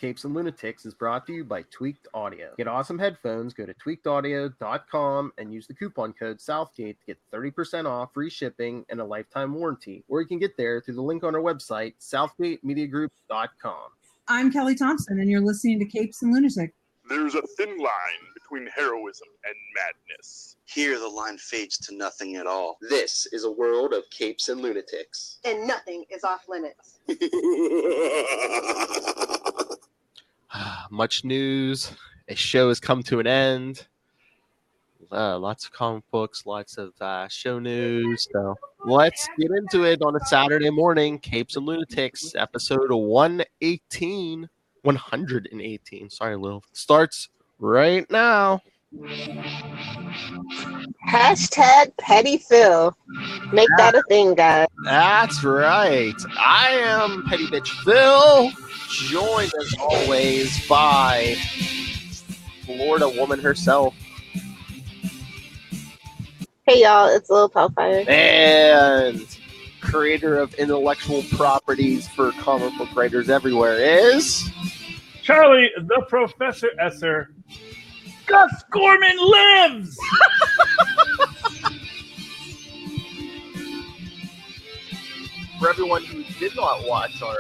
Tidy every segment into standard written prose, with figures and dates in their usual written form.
Capes and Lunatics is brought to you by Tweaked Audio. Get awesome headphones, go to tweakedaudio.com and use the coupon code Southgate to get 30% off, free shipping, and a lifetime warranty. Or you can get there through the link on our website, southgatemediagroup.com. I'm Kelly Thompson, and you're listening to Capes and Lunatics. There's a thin line between heroism and madness. Here the line fades to nothing at all. This is a world of Capes and Lunatics. And nothing is off limits. Much news. A show has come to an end. Lots of comic books, lots of show news. So let's get into it on a Saturday morning. Capes and Lunatics, episode 118. Sorry, Lil. Starts right now. Hashtag Petty Phil. Make that a thing, guys. That's right. I am Petty Bitch Phil, joined as always by Florida woman herself. Hey, y'all. It's Lil Pellfire. And creator of intellectual properties for comic book writers everywhere is... Charlie, the Professor Esser. Gus Gorman lives! For everyone who did not watch our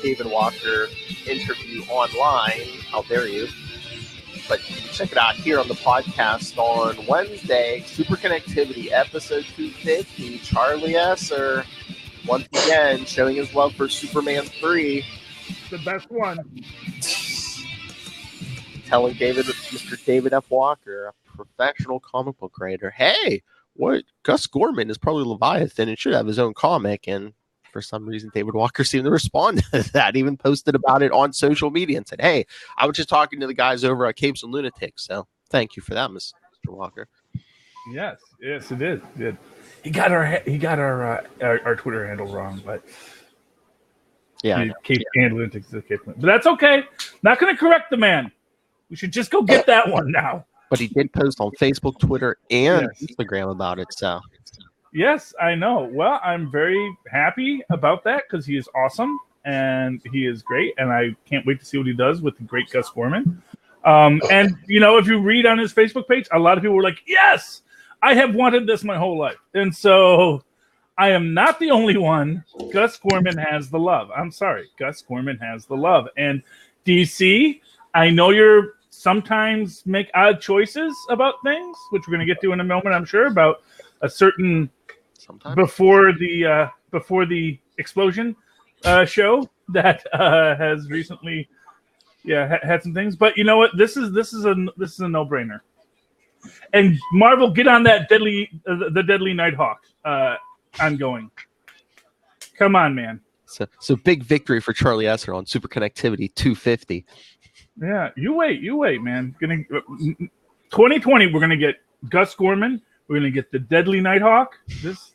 David Walker interview online, how dare you? But check it out here on the podcast on Wednesday. Super Connectivity, episode 250. Charlie Esser, once again, showing his love for Superman 3. The best one. Telling Mr. David F. Walker, a professional comic book writer, hey, what? Gus Gorman is probably Leviathan and should have his own comic. And for some reason, David Walker seemed to respond to that, even posted about it on social media and said, hey, I was just talking to the guys over at Capes and Lunatics. So thank you for that, Mr. Walker. Yes, it is. He got our Twitter handle wrong, but yeah, Capes and Lunatics is Capes. But that's okay. Not going to correct the man. We should just go get that one now. But he did post on Facebook, Twitter, and Instagram about it. So yes, I know. Well, I'm very happy about that because he is awesome and he is great, and I can't wait to see what he does with the great Gus Gorman. And if you read on his Facebook page, a lot of people were like, "Yes, I have wanted this my whole life," and so I am not the only one. Gus Gorman has the love. I'm sorry, Gus Gorman has the love, and DC. I know you're sometimes make odd choices about things, which we're going to get to in a moment, I'm sure, about a certain before the explosion show that has recently had some things. But you know what? This is a no-brainer. And Marvel, get on that the deadly Nighthawk ongoing. Come on, man. So big victory for Charlie Esser on Super Connectivity 250. Yeah, you wait, man. 2020, we're gonna get Gus Gorman. We're gonna get the Deadly Nighthawk. This,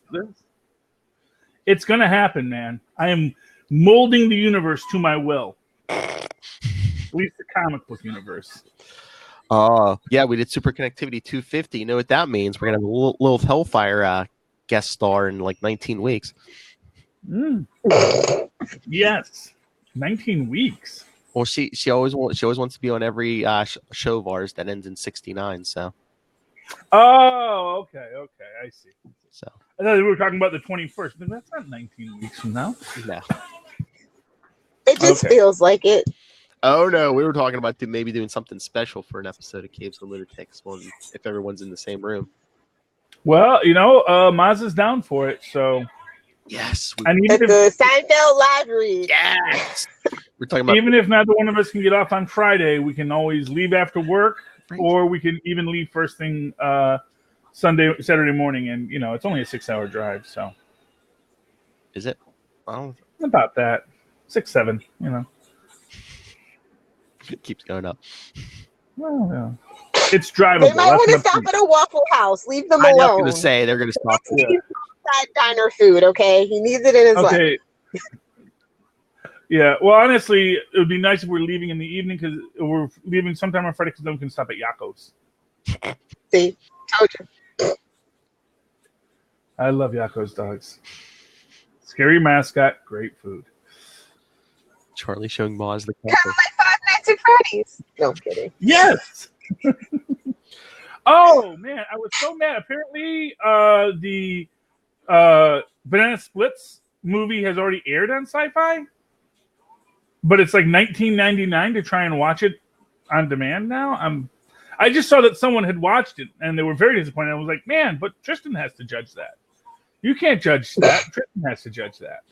it's gonna happen, man. I am molding the universe to my will. At least the comic book universe. Yeah, we did Super Connectivity 250. You know what that means? We're gonna have a little Hellfire guest star in like 19 weeks. Yes, 19 weeks. Well, she always wants to be on every show of ours that ends in 69. So. Oh, okay, I see. So. I thought we were talking about the 21st, but that's not 19 weeks from now. No. It just feels like it. Oh no, we were talking about maybe doing something special for an episode of Capes and Lunatics if everyone's in the same room. Well, Maz is down for it, so. Yes. The Seinfeld live read. Yes. We're talking about even if neither one of us can get off on Friday, we can always leave after work, or we can even leave first thing Saturday morning, and it's only a 6-hour drive. So, is it? Well, about that 6-7. It keeps going up. Well, yeah. It's drivable. They might want to stop at a Waffle House. Leave them alone. I was going to say they're going to stop. Diner food, okay? He needs it in his life. Yeah, well, honestly, it would be nice if we're leaving in the evening because we're leaving sometime on Friday because then we can stop at Yakko's. See? Told you. I love Yakko's dogs. Scary mascot, great food. Charlie showing Maz the Kind of cover. like Five Nights at Freddy's. No, I'm kidding. Yes. Oh man, I was so mad. Apparently, the Banana Splits movie has already aired on Sci-Fi, but it's like $19.99 to try and watch it on demand now. I just saw that someone had watched it and they were very disappointed. I was like, man, but Tristan has to judge that. You can't judge that. Tristan has to judge that.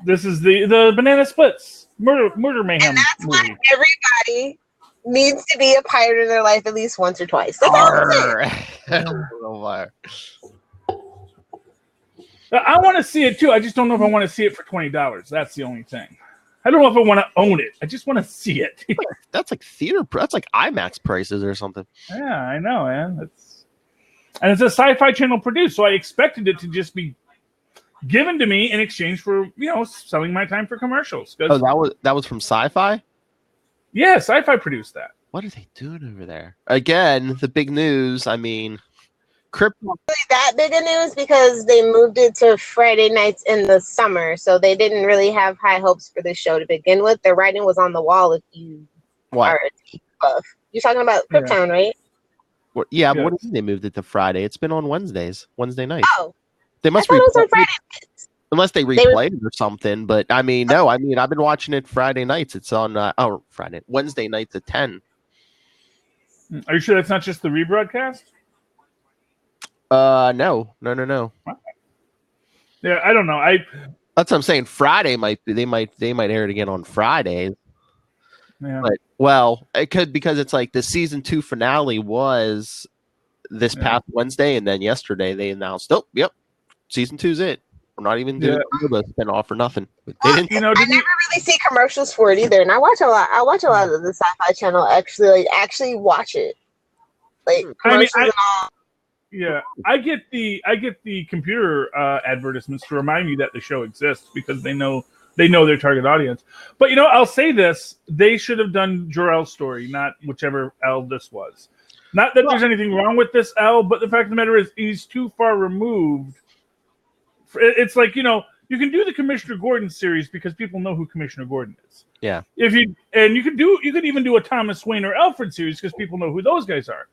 This is the Banana Splits murder mayhem And that's movie. why everybody needs to be a pirate in their life at least once or twice. That's all I'm saying. I want to see it too. I just don't know if I want to see it for $20. That's the only thing. I don't know if I want to own it. I just want to see it. That's like theater. That's like IMAX prices or something. Yeah, I know, man. It's a Sci-Fi Channel produced, so I expected it to just be given to me in exchange for selling my time for commercials. Oh, that was from Sci-Fi. Yeah, Sci-Fi produced that. What are they doing over there? Again, the big news. I mean, Krypton. Really that big of news because they moved it to Friday nights in the summer, so they didn't really have high hopes for this show to begin with. The writing was on the wall. If you are a geek buff, you're talking about Krypton, right? But what do you mean they moved it to Friday? It's been on Wednesday nights. Oh, they must I thought it was on Friday nights. Unless they replayed it or something. But I mean, no. I mean, I've been watching it Friday nights. It's on Wednesday nights at 10. Are you sure that's not just the rebroadcast? No. Yeah, I don't know. That's what I'm saying. Friday might be. They might air it again on Fridays. Yeah. But it could because it's like the season 2 finale was this past Wednesday, and then yesterday they announced, season 2's it. We're not even doing a spinoff or nothing. I never really see commercials for it either, and I watch a lot. I watch a lot of the Sci-Fi Channel. Actually watch it. Like commercials and all. Yeah, I get the computer advertisements to remind me that the show exists because they know their target audience. But I'll say this: they should have done Jor-El's story, not whichever L this was. Not that there's anything wrong with this L, but the fact of the matter is he's too far removed. It's like you can do the Commissioner Gordon series because people know who Commissioner Gordon is. Yeah. You could even do a Thomas Wayne or Alfred series because people know who those guys are.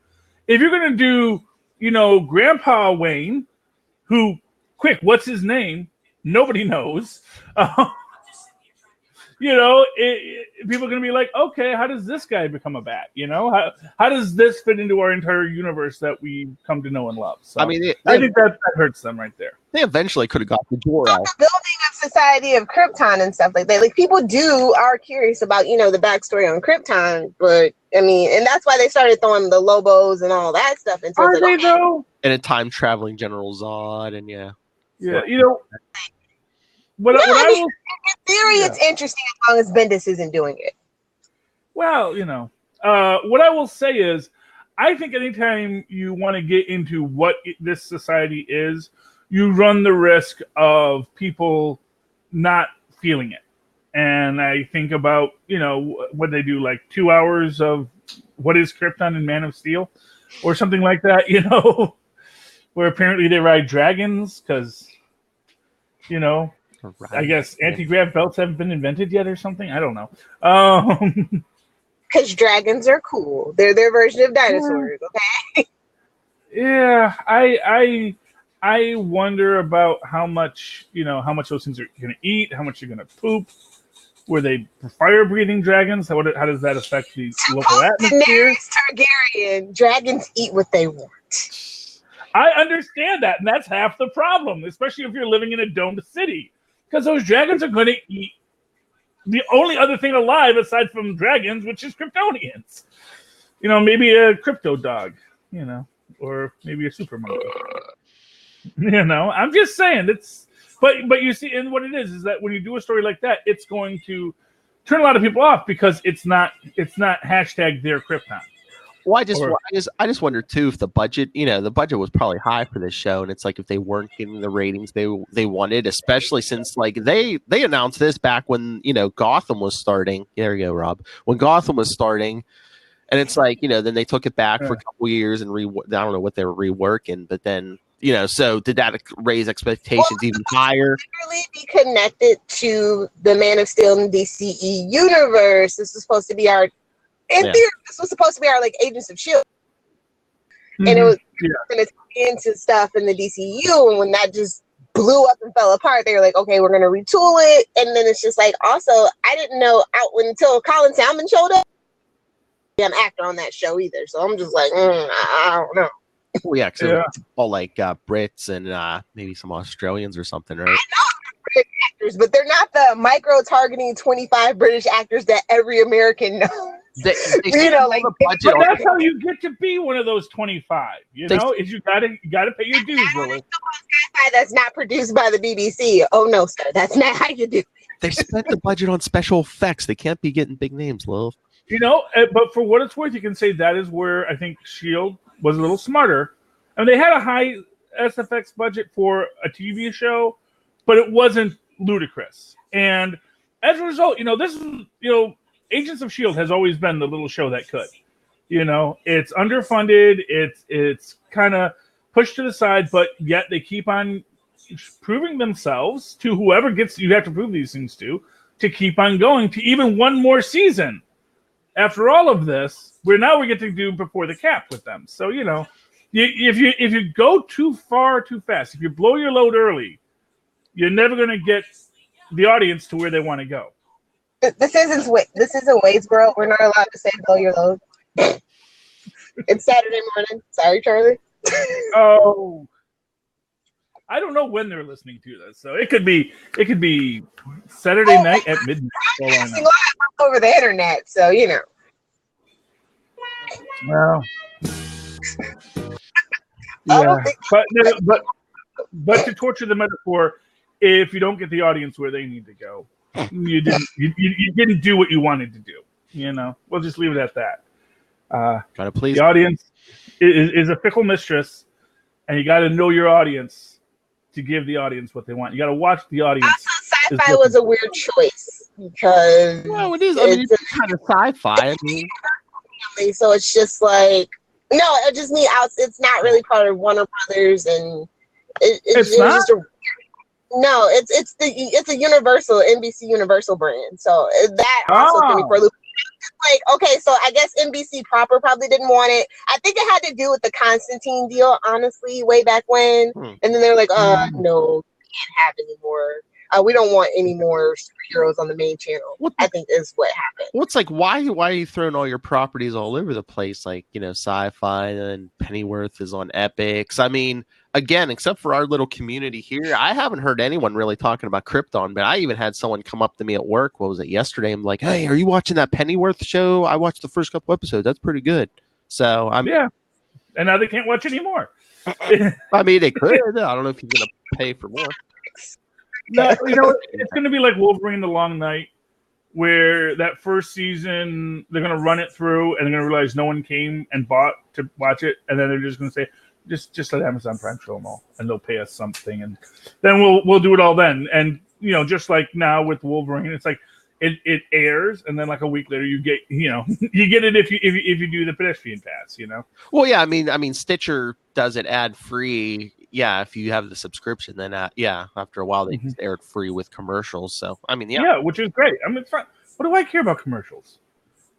If you're gonna do Grandpa Wayne, who, what's his name? Nobody knows. People are going to be like, okay, how does this guy become a bat? How does this fit into our entire universe that we come to know and love? So, I mean, I think that hurts them right there. They eventually could have got the Jor-El. The building of Society of Krypton and stuff like that. Like people are curious about the backstory on Krypton, but I mean, and that's why they started throwing the Lobos and all that stuff into it. Are they though? And a time traveling General Zod, and yeah. In theory, it's interesting as long as Bendis isn't doing it. Well, what I will say is, I think anytime you want to get into what this society is, you run the risk of people not feeling it. And I think about, what they do, like 2 hours of what is Krypton and Man of Steel or something like that, where apparently they ride dragons because, I guess anti-grav belts haven't been invented yet or something. I don't know. Because dragons are cool. They're their version of dinosaurs, okay? Yeah, I wonder about how much those things are going to eat, how much you're going to poop. Were they fire-breathing dragons? How does that affect the local atmosphere? Targaryen, dragons eat what they want. I understand that, and that's half the problem, especially if you're living in a domed city. Because those dragons are going to eat the only other thing alive aside from dragons, which is Kryptonians. Maybe a crypto dog, or maybe a super monkey. I'm just saying but you see, and what it is that when you do a story like that, it's going to turn a lot of people off because it's not hashtag their Krypton. Well, I just wonder too if the budget, the budget was probably high for this show, and it's like if they weren't getting the ratings they wanted, especially since like they announced this back when Gotham was starting. There you go, Rob. When Gotham was starting, and it's like then they took it back for a couple years and I don't know what they were reworking, but then So did that raise expectations even higher? Really be connected to the Man of Steel and DCE universe. This was supposed to be our, theory, this was supposed to be our like Agents of Shield, and it was going to into stuff in the DCU. And when that just blew up and fell apart, they were like, okay, we're going to retool it. And then it's just like, also, I didn't know until Colin Salmon showed up. I'm actor on that show either, so I'm just like, I don't know. Well, yeah, because all like Brits and maybe some Australians or something, right? I know British actors, but they're not the micro-targeting 25 British actors that every American knows. They like the budget. But that's how you get to be one of those 25. Is you gotta pay your dues, Willis. That's not produced by the BBC. Oh no, sir, that's not how you do it. They spent the budget on special effects. They can't be getting big names, Lil. But for what it's worth, you can say that is where I think S.H.I.E.L.D. was a little smarter. I mean, they had a high SFX budget for a TV show, but it wasn't ludicrous. And as a result, this is, Agents of S.H.I.E.L.D. has always been the little show that could. It's underfunded. It's kind of pushed to the side, but yet they keep on proving themselves to whoever you have to prove these things to keep on going to even one more season. After all of this, we get to do Before the Cap with them. So, if you go too far too fast, if you blow your load early, you're never going to get the audience to where they want to go. This isn't Wadesboro. We're not allowed to say blow your load. It's Saturday morning. Sorry, Charlie. Oh, I don't know when they're listening to this, so it could be Saturday night at midnight. Live over the internet, so Well, but to torture the metaphor, if you don't get the audience where they need to go, you didn't do what you wanted to do. We'll just leave it at that. Gotta please. The audience is a fickle mistress, and you got to know your audience to give the audience what they want. You got to watch the audience. Also, sci-fi was a weird choice because it is. It's kind of sci-fi. So it's just like it just means it's not really part of Warner Brothers, and it's not. It's a Universal NBC Universal brand. So that also threw me for a loop. Like, okay, so I guess NBC proper probably didn't want it. I think it had to do with the Constantine deal, honestly, way back when. And then they're like, no, can't have any more. We don't want any more superheroes on the main channel. I think is what happened. Well, it's like, why are you throwing all your properties all over the place? Like, Sci-Fi and Pennyworth is on Epix. I mean, again, except for our little community here, I haven't heard anyone really talking about Krypton, but I even had someone come up to me at work. What was it, yesterday? I'm like, hey, are you watching that Pennyworth show? I watched the first couple episodes. That's pretty good. So yeah. And now they can't watch anymore. I mean, they could. I don't know if he's going to pay for more. No, it's going to be like Wolverine: The Long Night, where that first season they're going to run it through, and they're going to realize no one came and bought to watch it, and then they're just going to say, just let Amazon Prime show them all, and they'll pay us something, and then we'll do it all then. And just like now with Wolverine, it's like it airs, and then like a week later you get you get it if you do the pedestrian pass. Well, yeah, I mean Stitcher does it ad free. Yeah, if you have the subscription, then after a while they just air it free with commercials. So I mean, yeah, which is great. I mean, what do I care about commercials?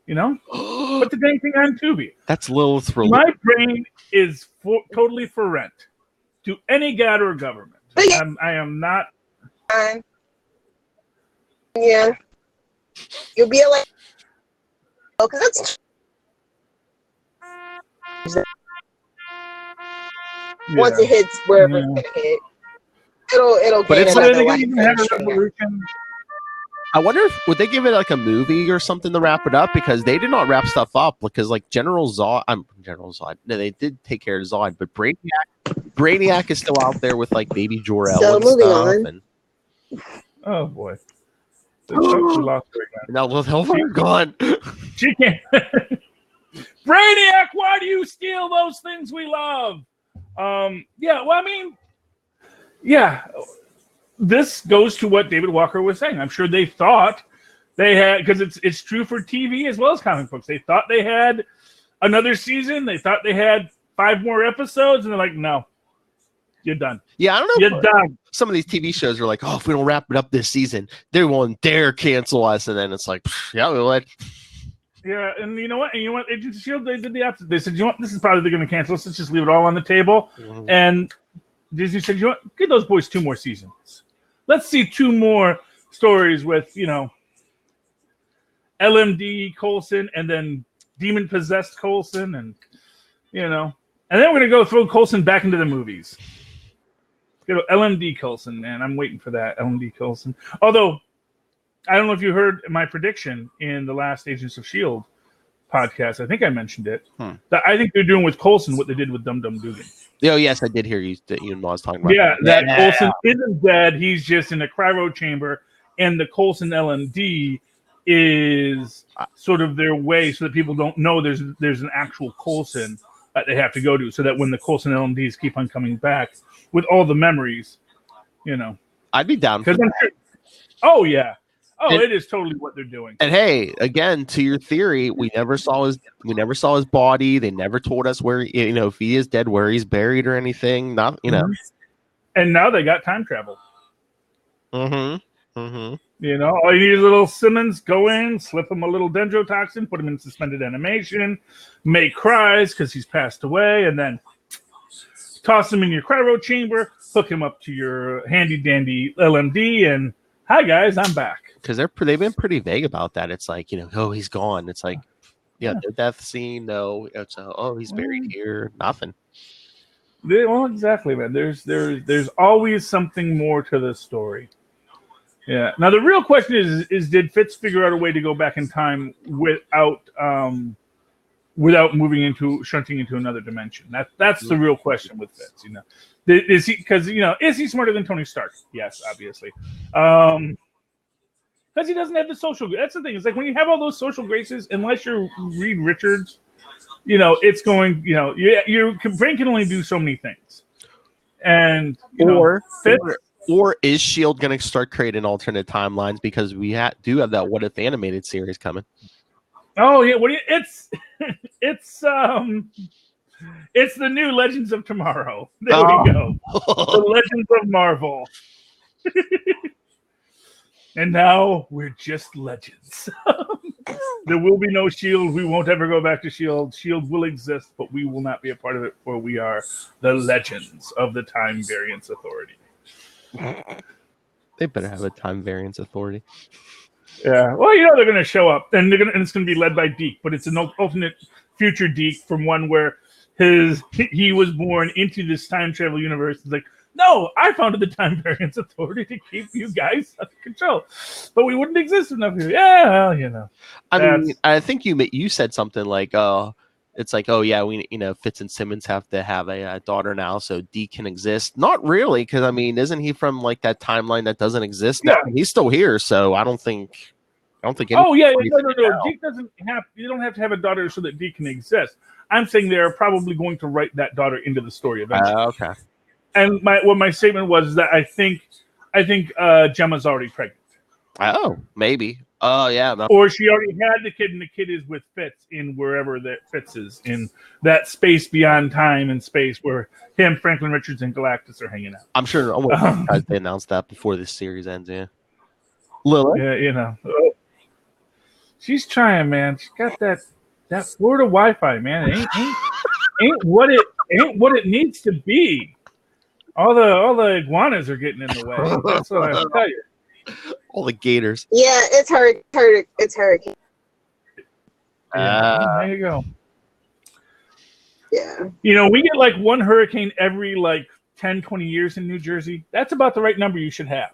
Put the dang thing on Tubi. That's Lilith. My brain is totally for rent to any god or government. I am not. Yeah, you'll be like, because that's. Once it hits wherever it's gonna hit, it'll. But it's like Revolution. I wonder if would they give it like a movie or something to wrap it up, because they did not wrap stuff up, because like General Zod. No, they did take care of Zod, but Brainiac is still out there with like Baby Jor-El and stuff. And, oh boy. Now Hellfire's gone. She can't. Brainiac, why do you steal those things we love? This goes to what David Walker was saying. I'm sure they thought they had, because it's true for TV as well as comic books. They thought they had another season. They thought they had 5 more episodes, and they're like, no, You're done. Yeah, I don't know. You're done. Some of these TV shows are like, oh, if we don't wrap it up this season, they won't dare cancel us. And then it's like, yeah, we'll let. Yeah, and you know what? Agents of S.H.I.E.L.D., they did the opposite. They said, you know what? This is probably going to cancel us. Let's just leave it all on the table. Mhm. And Disney said, you know what? Give those boys 2 more seasons. Let's see 2 more stories with, LMD Coulson and then demon-possessed Coulson and, and then we're going to go throw Coulson back into the movies. LMD Coulson, man. I'm waiting for that. LMD Coulson. Although, I don't know if you heard my prediction in the last Agents of S.H.I.E.L.D. podcast. I think I mentioned it. That I think they're doing with Coulson what they did with Dum Dum Dugan. Oh, yes, I did hear you know I was talking about. Yeah, that Coulson isn't dead. He's just in a cryo chamber, and the Coulson LMD is sort of their way so that people don't know there's an actual Coulson that they have to go to, so that when the Coulson LMDs keep on coming back with all the memories, I'd be down for that. Sure, oh, yeah. Oh, it is totally what they're doing. And hey, again, to your theory, we never saw his body. They never told us where, if he is dead, where he's buried or anything. Not, And now they got time travel. Mm-hmm. Mm-hmm. All you need is a little Simmons, go in, slip him a little dendrotoxin, put him in suspended animation, make cries because he's passed away, and then toss him in your cryo chamber, hook him up to your handy dandy LMD, and hi guys, I'm back. Because they've been pretty vague about that. It's like, oh, he's gone. It's like, yeah, the death scene. No, it's he's buried here. Nothing. Well, exactly, man. There's always something more to the story. Yeah. Now the real question is did Fitz figure out a way to go back in time without shunting into another dimension? That's the real question with Fitz. Is he is he smarter than Tony Stark? Yes, obviously. Because he doesn't have the social. That's the thing. It's like when you have all those social graces, unless you're Reed Richards, it's going. Your brain can only do so many things. And or is Shield going to start creating alternate timelines because we do have that What If animated series coming? Oh yeah, it's the new Legends of Tomorrow. There we go. The Legends of Marvel. And now we're just legends. There will be no S.H.I.E.L.D. We won't ever go back to S.H.I.E.L.D. S.H.I.E.L.D. will exist, but we will not be a part of it, for we are the legends of the Time Variance Authority. They better have a Time Variance Authority. Yeah. Well, they're going to show up, and it's going to be led by Deke, but it's an alternate future Deke from one where he was born into this time travel universe. It's like, no, I founded the Time Variance Authority to keep you guys under control, but we wouldn't exist enough. Yeah, well, I mean, I think you said something like, it's like, oh yeah, we Fitz and Simmons have to have a daughter now, so Deke can exist. Not really, because I mean, isn't he from like that timeline that doesn't exist now? He's still here, so I don't think. Oh yeah, no. Deke doesn't have. You don't have to have a daughter so that Deke can exist. I'm saying they're probably going to write that daughter into the story eventually. Okay. And my statement was that I think Gemma's already pregnant. Oh, maybe. Oh, yeah. No. Or she already had the kid, and the kid is with Fitz in wherever that Fitz is, in that space beyond time and space where him, Franklin Richards, and Galactus are hanging out. I'm sure they announced that before this series ends, yeah. Lily? Yeah, she's trying, man. She's got that Florida Wi-Fi, man. It ain't what it needs to be. All the iguanas are getting in the way. That's what I tell you. All the gators. Yeah, it's hurricane. There you go. Yeah. We get like one hurricane every like 10, 20 years in New Jersey. That's about the right number you should have.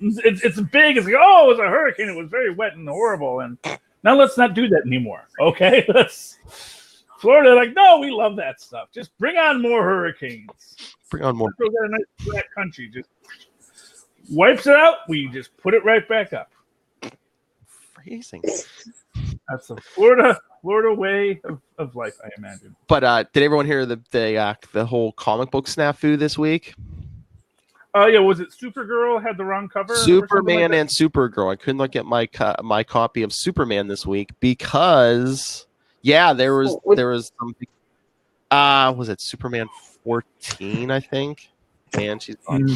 It's big. It's like, oh, it was a hurricane. It was very wet and horrible. And now let's not do that anymore. Okay? Florida, like, no, we love that stuff. Just bring on more hurricanes. Bring on more. We got a nice flat country. Just wipes it out. We just put it right back up. Freezing. That's the Florida way of life, I imagine. But did everyone hear the whole comic book snafu this week? Yeah, was it Supergirl had the wrong cover? Superman and Supergirl. I could not get my copy of Superman this week because there was something. Was it Superman 14? I think. Man, she's gone.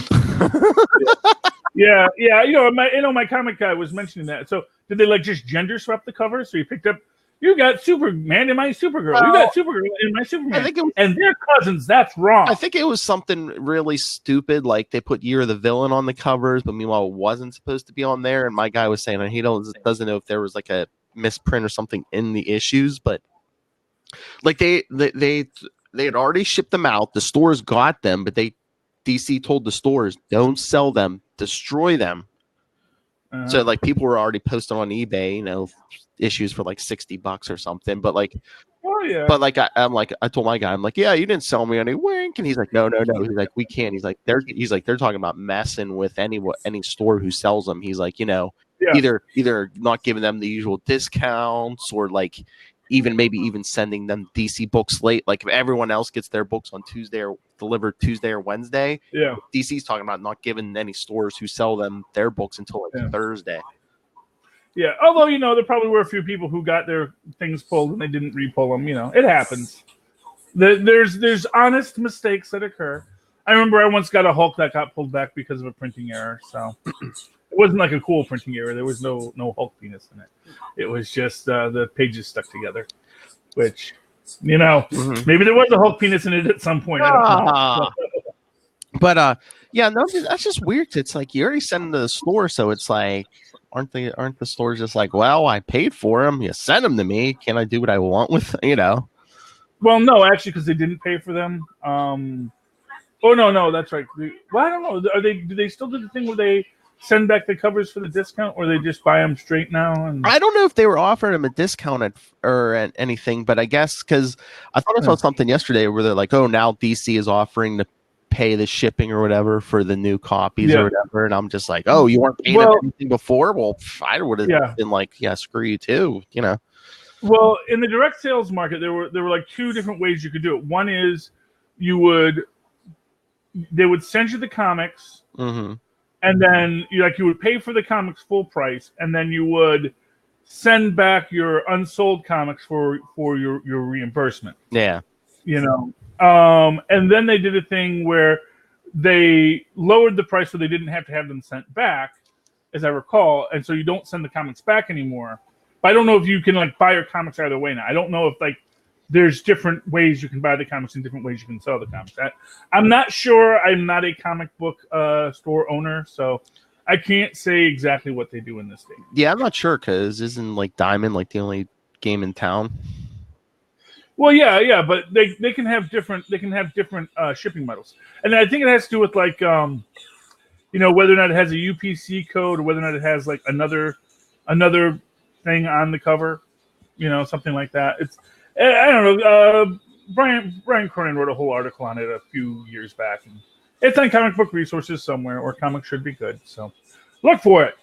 Yeah. My comic guy was mentioning that. So did they like just gender swap the cover? So you picked up, you got Superman in my Supergirl. You got Supergirl in my Superman. I think it was, and they're cousins. That's wrong. I think it was something really stupid, like they put Year of the Villain on the covers, but meanwhile it wasn't supposed to be on there. And my guy was saying he doesn't know if there was like a misprint or something in the issues, but like they had already shipped them out. The stores got them, but DC told the stores, don't sell them, destroy them. So like people were already posting on eBay, issues for like $60 or something. But like, but like I told my guy, I'm like, yeah, you didn't sell me any wink, and he's like, no. He's like, we can't. He's like, they're talking about messing with any store who sells them. He's like, either not giving them the usual discounts or like even sending them DC books late. Like if everyone else gets their books on Tuesday or delivered Tuesday or Wednesday, DC's talking about not giving any stores who sell them their books until like Thursday. Yeah, although there probably were a few people who got their things pulled and they didn't repull them. It happens. There's honest mistakes that occur. I remember I once got a Hulk that got pulled back because of a printing error. So it wasn't like a cool printing error. There was no Hulk penis in it. It was just the pages stuck together, which maybe there was a Hulk penis in it at some point. I don't know. But that's just weird. It's like you already sent them to the store, so it's like, aren't the stores just like, well, I paid for them, you sent them to me, can I do what I want with Well, no, actually, because they didn't pay for them. No, that's right. Well, I don't know. Do they still do the thing where they send back the covers for the discount, or they just buy them straight now? I don't know if they were offering them a discount or anything, but I guess because I thought I saw something yesterday where they're like, oh, now DC is offering to pay the shipping or whatever for the new copies or whatever, and I'm just like, oh, you weren't paying anything before? Well, I would have been like, yeah, screw you too, Well, in the direct sales market, there were like two different ways you could do it. One is they would send you the comics, and then you would pay for the comics full price, and then you would send back your unsold comics for your reimbursement. Yeah, and then they did a thing where they lowered the price so they didn't have to have them sent back, as I recall, and so you don't send the comics back anymore. But I don't know if you can buy your comics either way now. I don't know if there's different ways you can buy the comics and different ways you can sell the comics. I'm not sure. I'm not a comic book store owner, so I can't say exactly what they do in this thing. Yeah, I'm not sure because isn't Diamond the only game in town? Well, yeah, but they can have different shipping models, and I think it has to do with whether or not it has a UPC code or whether or not it has another thing on the cover, something like that. It's I don't know. Brian Cronin wrote a whole article on it a few years back, and it's on Comic Book Resources somewhere, or Comics Should Be Good. So look for it.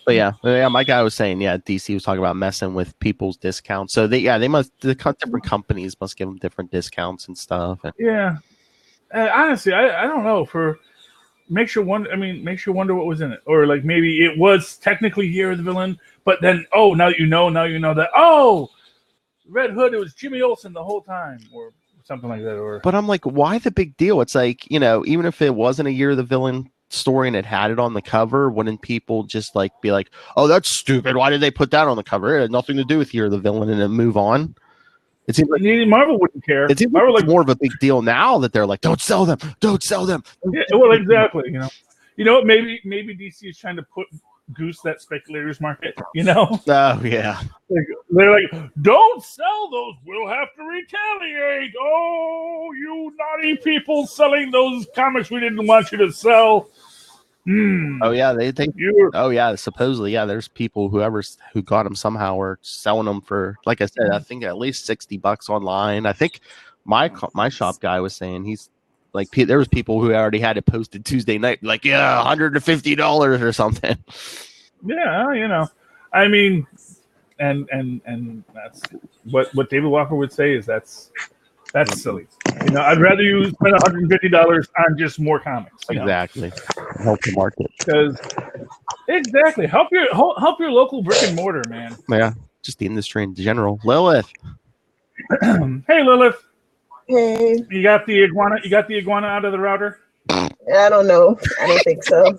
But yeah, my guy was saying, DC was talking about messing with people's discounts. So they different companies must give them different discounts and stuff. Yeah, honestly, I don't know. Makes you wonder what was in it, or maybe it was technically Year of the Villain, but then now that you know that Red Hood, it was Jimmy Olsen the whole time, or something like that. But I'm like, why the big deal? It's like, even if it wasn't a Year of the Villain story and it had it on the cover, wouldn't people just be like, oh, that's stupid, why did they put that on the cover? It had nothing to do with Year of the Villain, and then move on. It seems like Marvel wouldn't care. It seems like more of a big deal now that they're like, don't sell them. Yeah, well, exactly. What? Maybe DC is trying to goose that speculators market. Oh yeah. They're like, don't sell those. We'll have to retaliate. Oh, you naughty people selling those comics we didn't want you to sell. Oh yeah, they think. Oh yeah, supposedly there's people who got them somehow are selling them for, like I said, I think at least $60 online. I think my shop guy was saying he's like, there was people who already had it posted Tuesday night, like $150 or something. Yeah, I mean, and that's what David Walker would say is that's silly. I'd rather you spend $150 on just more comics. Exactly. Help the market. Exactly. Help your local brick and mortar, man. Yeah, just the industry in general. Lilith. Hey, Lilith. Hey. You got the iguana. You got the iguana out of the router. I don't know. I don't think so.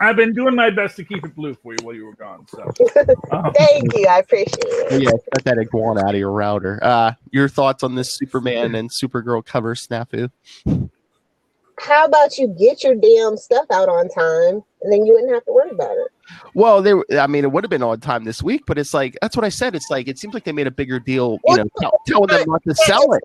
I've been doing my best to keep it blue for you while you were gone. So, Thank you. I appreciate it. Yeah, cut that iguana out of your router. Your thoughts on this Superman and Supergirl cover snafu? How about you get your damn stuff out on time, and then you wouldn't have to worry about it. Well, it would have been on time this week, but it's like that's what I said. It's like it seems like they made a bigger deal, telling them not to sell it.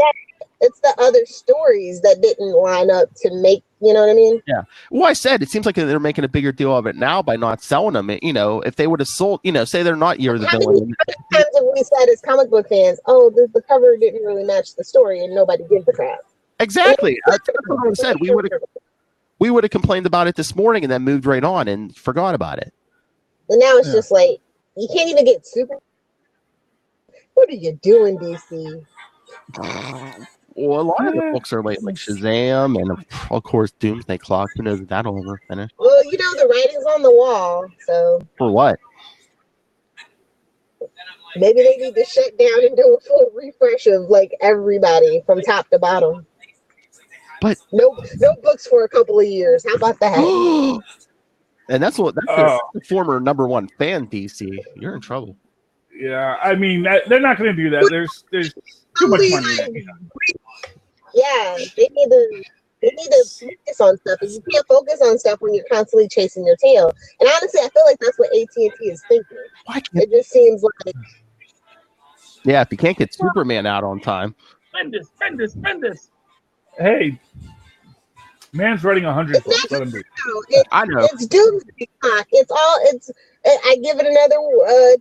It's the other stories that didn't line up to make, you know what I mean? Yeah. Well, I said it seems like they're making a bigger deal of it now by not selling them. If they would have sold, say they're not You're the Villain. How many times have we said as comic book fans, oh, the cover didn't really match the story, and nobody gives a crap? Exactly. That's what I said. We would have complained about it this morning and then moved right on and forgot about it. And now it's just like you can't even get super. What are you doing, DC? Well, a lot of the books are like Shazam and of course Doomsday Clock. Who knows if that'll ever finish? Well, the writing's on the wall, so for what? Maybe they need to shut down and do a full refresh of like everybody from top to bottom. But no books for a couple of years. How about that? And that's the former #1 fan, DC. You're in trouble. Yeah, I mean they're not going to do that. There's too much money. Yeah, they need to focus on stuff. And you can't focus on stuff when you're constantly chasing your tail. And honestly, I feel like that's what AT&T is thinking. It just seems like yeah, if you can't get Superman out on time, spend this. Hey, man's writing 100 books. Let him do it. I know. It's Doomsday Clock. I give it another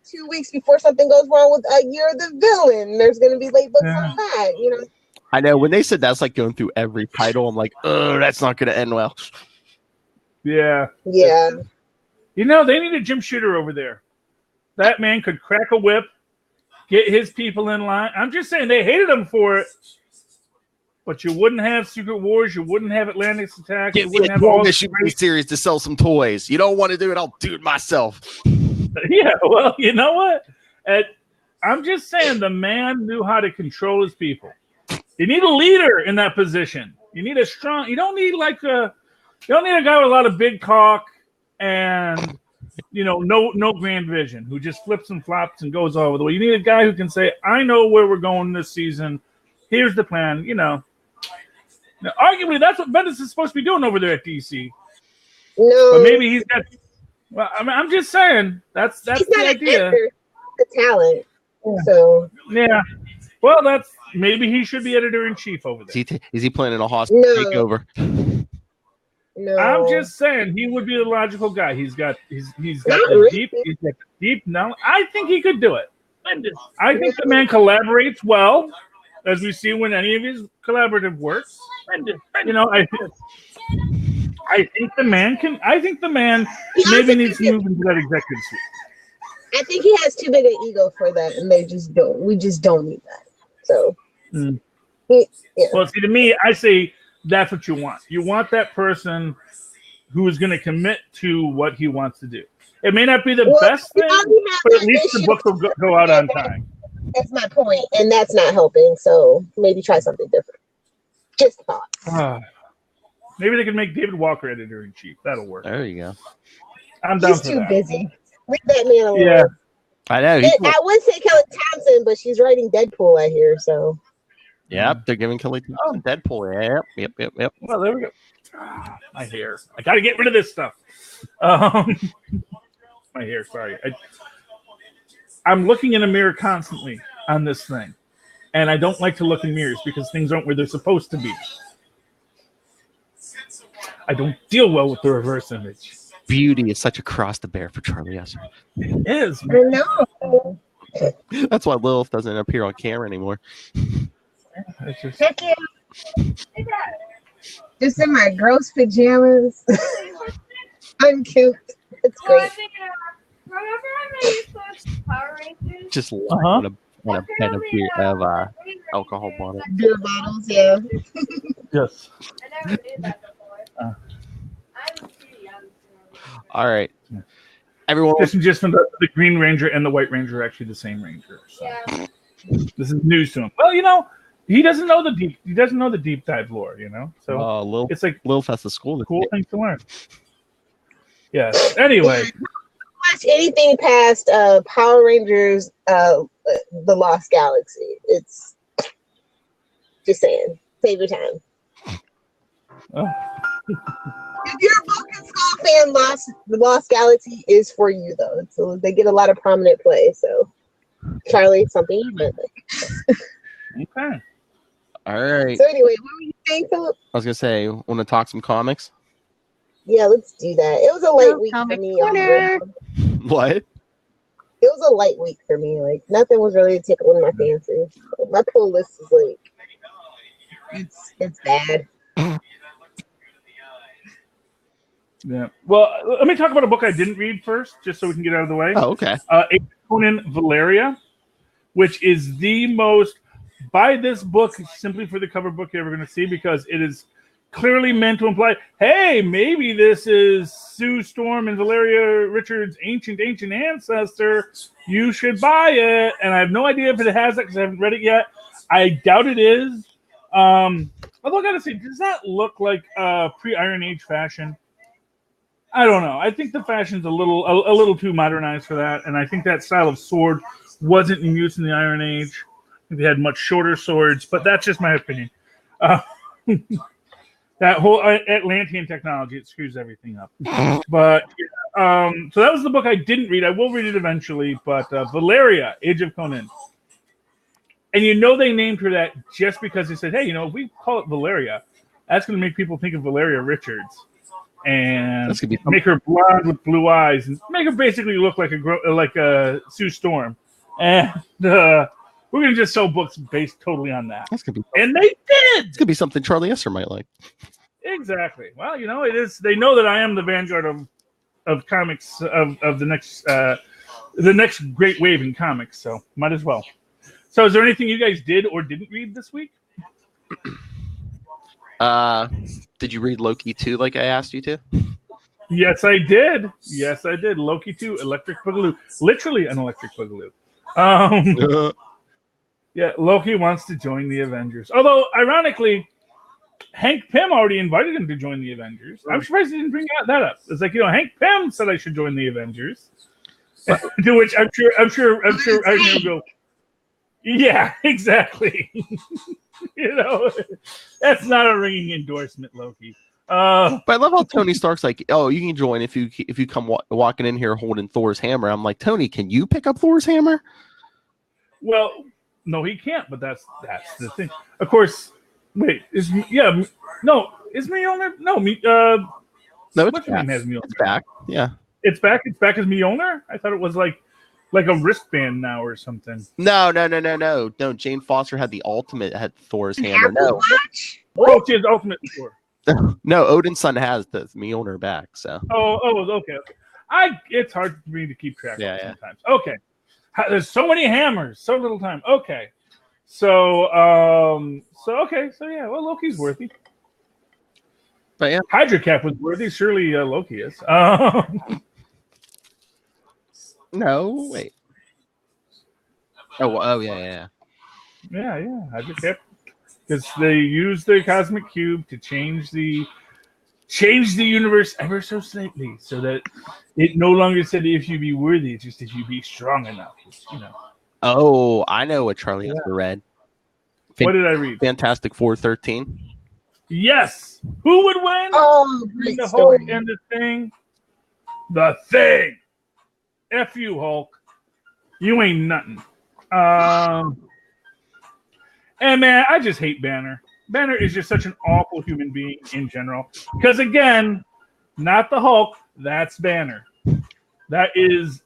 2 weeks before something goes wrong with You're the Villain. There's going to be late books on that, I know. When they said that's like going through every title, I'm like, oh, that's not going to end well. Yeah. Yeah. They need a Jim Shooter over there. That man could crack a whip, get his people in line. I'm just saying they hated him for it. But you wouldn't have Secret Wars. You wouldn't have Atlantis Attack. You wouldn't have all this series to sell some toys. You don't want to do it. I'll do it myself. Yeah, well, you know what? I'm just saying the man knew how to control his people. You need a leader in that position. You need a strong. You don't need a guy with a lot of big talk and no grand vision who just flips and flops and goes all over the way. You need a guy who can say, "I know where we're going this season. Here's the plan." Now, arguably, that's what Bendis is supposed to be doing over there at DC. No, but maybe he's got. Well, I mean, I'm just saying that's the idea. The talent. Yeah. So yeah, well, maybe he should be editor-in-chief over there. Is he planning a hospital takeover? No, I'm just saying he would be the logical guy. He's got deep knowledge. I think he could do it. I think the man collaborates well, as we see when any of his collaborative works. I think the man can. I think the man maybe needs to move into that executive suite. I think he has too big an ego for that, and they just don't. We just don't need that. So, Well, see, to me, I say that's what you want. You want that person who is going to commit to what he wants to do. It may not be the best thing, but at least the book will go out on time. That's my point, and that's not helping. So maybe try something different. Just a thought. Maybe they can make David Walker editor-in-chief. That'll work. There you go. I'm down for that. He's too busy. Leave that man alone. Yeah. I know. I would say Kelly Thompson, but she's writing Deadpool, I hear. So. Yep, they're giving Kelly Thompson Deadpool. Yep. Well, there we go. My hair. I got to get rid of this stuff. My hair. Sorry. I'm looking in a mirror constantly on this thing, and I don't like to look in mirrors because things aren't where they're supposed to be. I don't deal well with the reverse image. Beauty is such a cross to bear for Charlie Esser. It is. Man. I know. That's why Lilith doesn't appear on camera anymore. Heck yeah. Just in my gross pajamas. I'm cute. It's great. Remember when they used to watch Power Rangers? Just on a pen of beer, of alcohol bottle. Beer bottles, yeah. Yes. I never did that before. I'm too young. All right. Everyone. Just from the Green Ranger and the White Ranger are actually the same Ranger. So. Yeah. This is news to him. Well, He doesn't know the deep. He doesn't know the deep dive lore, you know. So it's like Lil Fest is school. Cool thing to learn. Yes. Anyway, Watch anything past Power Rangers, the Lost Galaxy. It's just saying, save your time. Oh. If you're a Bulk and Skull fan, the Lost Galaxy is for you though. So they get a lot of prominent play. So Charlie, something you might like. Okay. All right. So anyway, what were you saying, Philip? I was gonna say, want to talk some comics? Yeah, let's do that. It was a light week for me. What? It was a light week for me. Like nothing was really tickling my fancy. My pull list is like it's bad. Yeah. Well, let me talk about a book I didn't read first, just so we can get out of the way. Oh, okay. Conan Valeria, which is the most. Buy this book simply for the cover book you're ever going to see, because it is clearly meant to imply, hey, maybe this is Sue Storm and Valeria Richards' ancient ancestor. You should buy it. And I have no idea if it has that because I haven't read it yet. I doubt it is. Although I got to say, does that look like pre-Iron Age fashion? I don't know. I think the fashion's a little too modernized for that, and I think that style of sword wasn't in use in the Iron Age. I think they had much shorter swords, but that's just my opinion. That whole Atlantean technology, it screws everything up. But so that was the book I didn't read. I will read it eventually. But Valeria, Age of Conan, and you know they named her that just because they said, hey, if we call it Valeria, that's going to make people think of Valeria Richards. And make her blonde with blue eyes, and make her basically look like a Sue Storm. And we're gonna just sell books based totally on that. That's gonna be, and they did. It's gonna be something Charlie Esser might like. Exactly. Well, it is. They know that I am the vanguard of comics of the next great wave in comics. So might as well. So, is there anything you guys did or didn't read this week? Did you read Loki 2 like I asked you to? Yes, I did. Loki 2, Electric Boogaloo. Literally an Electric Boogaloo. Yeah, Loki wants to join the Avengers. Although, ironically, Hank Pym already invited him to join the Avengers. I'm surprised he didn't bring that up. It's like, Hank Pym said I should join the Avengers. To which I'm sure I'm going to go, yeah, exactly. That's not a ringing endorsement, Loki. But I love how Tony Stark's like, oh, you can join if you come walking in here holding Thor's hammer. I'm like, Tony, can you pick up Thor's hammer? Well, no, he can't. But that's the thing. Of course, wait, is Mjolnir? No, it's back. It's back. Yeah, it's back. It's back as Mjolnir. I thought it was like a wristband now or something. No. Jane Foster had the ultimate, had Thor's hammer. No. Oh, she has ultimate Thor. No, Odin's son has the Mjolnir back. So. Oh, okay. It's hard for me to keep track of sometimes. Okay. There's so many hammers, so little time. Okay. So yeah, well, Loki's worthy. But yeah. Hydra Cap was worthy. Surely Loki is. No, wait. Oh, yeah. Yeah, Hydra Cap. Because they used the cosmic cube to change the universe ever so slightly, so that it no longer said if you be worthy, it's just if you be strong enough. Oh, I know what Charlie Esser read. What did I read? Fantastic Four 13. Yes. Who would win? Oh, great the story. Hulk and the Thing. The Thing. F you, Hulk. You ain't nothing. And man, I just hate Banner. Banner is just such an awful human being in general. Because again, not the Hulk, that's Banner. That is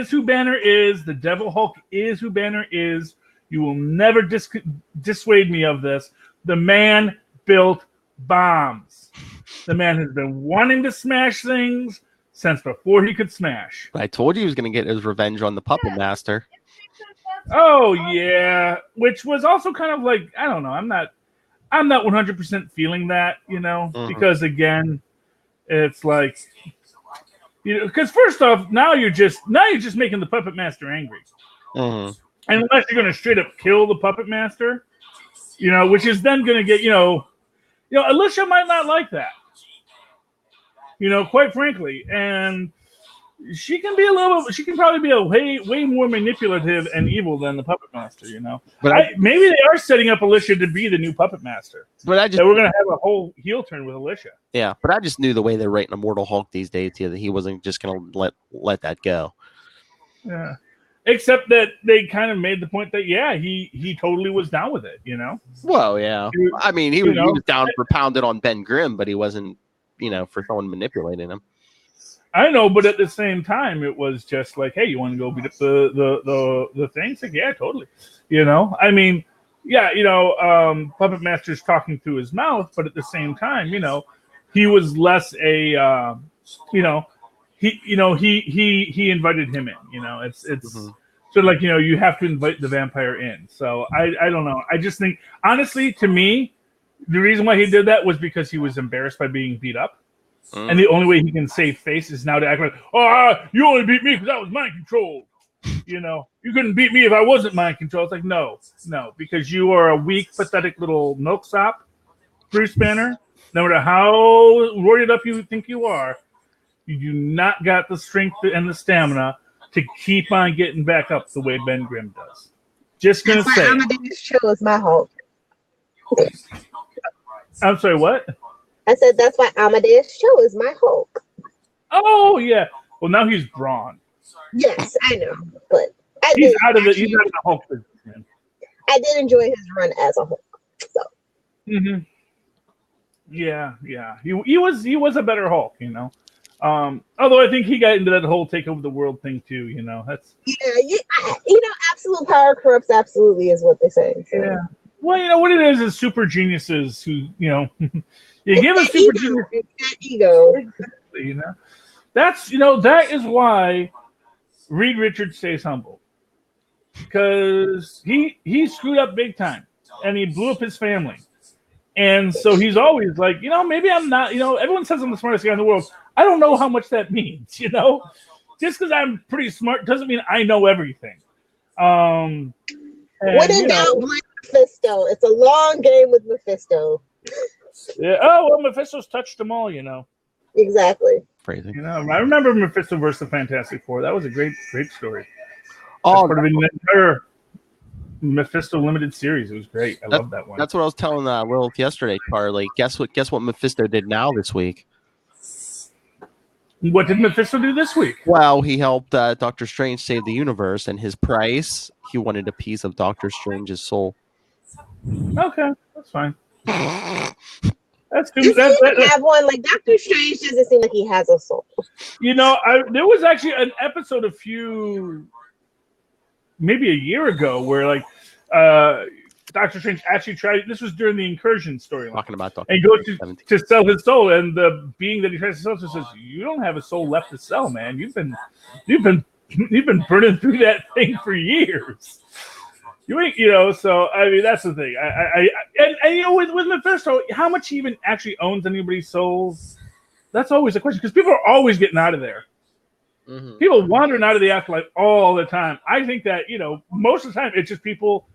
who Banner is. The Devil Hulk is who Banner is. You will never dissuade me of this. The man built bombs. The man has been wanting to smash things since before he could smash. I told you he was going to get his revenge on the Puppet Master. Oh yeah, which was also kind of like, I don't know. I'm not 100% feeling that, because again, it's like, because first off, now you're just making the Puppet Master angry. Mm-hmm. And unless you're going to straight up kill the Puppet Master, which is then going to get, Alicia might not like that, quite frankly. And she can probably be a way more manipulative and evil than the Puppet Master, But maybe they are setting up Alicia to be the new Puppet Master. But we're going to have a whole heel turn with Alicia. Yeah, but I just knew the way they're writing Immortal Hulk these days here that he wasn't just going to let that go. Yeah. Except that they kind of made the point that, he totally was down with it, Well, yeah. I mean, he was down for pounding on Ben Grimm, but he wasn't, for someone manipulating him. I know, but at the same time, it was just like, hey, you want to go beat up the thing? It's like, yeah, totally. I mean, Puppet Master's talking through his mouth, but at the same time, he was less a, he invited him in. It's sort of like you have to invite the vampire in. So I don't know. I just think, honestly, to me, the reason why he did that was because he was embarrassed by being beat up. And the only way he can save face is now to act like, you only beat me because I was mind controlled. You couldn't beat me if I wasn't mind controlled. It's like, no, because you are a weak, pathetic little milksop, Bruce Banner. No matter how roided up you think you are, you do not got the strength and the stamina to keep on getting back up the way Ben Grimm does. Just going to say. Amadeus Cho is my Hulk. I'm sorry, what? I said that's why Amadeus Cho is my Hulk. Oh yeah. Well, now he's Braun. Yes, I know, but he's out of the Hulk business, man. I did enjoy his run as a Hulk. So. Mm-hmm. Yeah. He was a better Hulk, Although I think he got into that whole take over the world thing too, That's absolute power corrupts absolutely is what they say. So. Yeah. Well, what it is super geniuses who, you give a super genius ego. That's that is why Reed Richards stays humble, because he screwed up big time and he blew up his family, and so he's always like, maybe I'm not. Everyone says I'm the smartest guy in the world. I don't know how much that means. Just because I'm pretty smart doesn't mean I know everything. When in doubt, Mephisto. It's a long game with Mephisto. Yeah. Oh well, Mephisto's touched them all. Exactly. Crazy. I remember Mephisto versus the Fantastic Four. That was a great story. Oh, part of an entire Mephisto limited series. It was great. I love that one. That's what I was telling Lilith yesterday, Carly. Guess what Mephisto did now this week? What did Mephisto do this week? Well, he helped Doctor Strange save the universe, and his price, he wanted a piece of Doctor Strange's soul. Okay, that's fine. That's good. Have one like Doctor Strange doesn't seem like he has a soul. There was actually an episode maybe a year ago where Doctor Strange actually tried. This was during the Incursion storyline. Talking about Doctor. And goes to sell his soul, and the being that he tries to sell says, "You don't have a soul left to sell, man. You've been burning through that thing for years. You ain't, So I mean, that's the thing. With Mephisto, how much he even actually owns anybody's souls? That's always a question, because people are always getting out of there. Mm-hmm. People wandering out of the afterlife all the time. I think that most of the time it's just people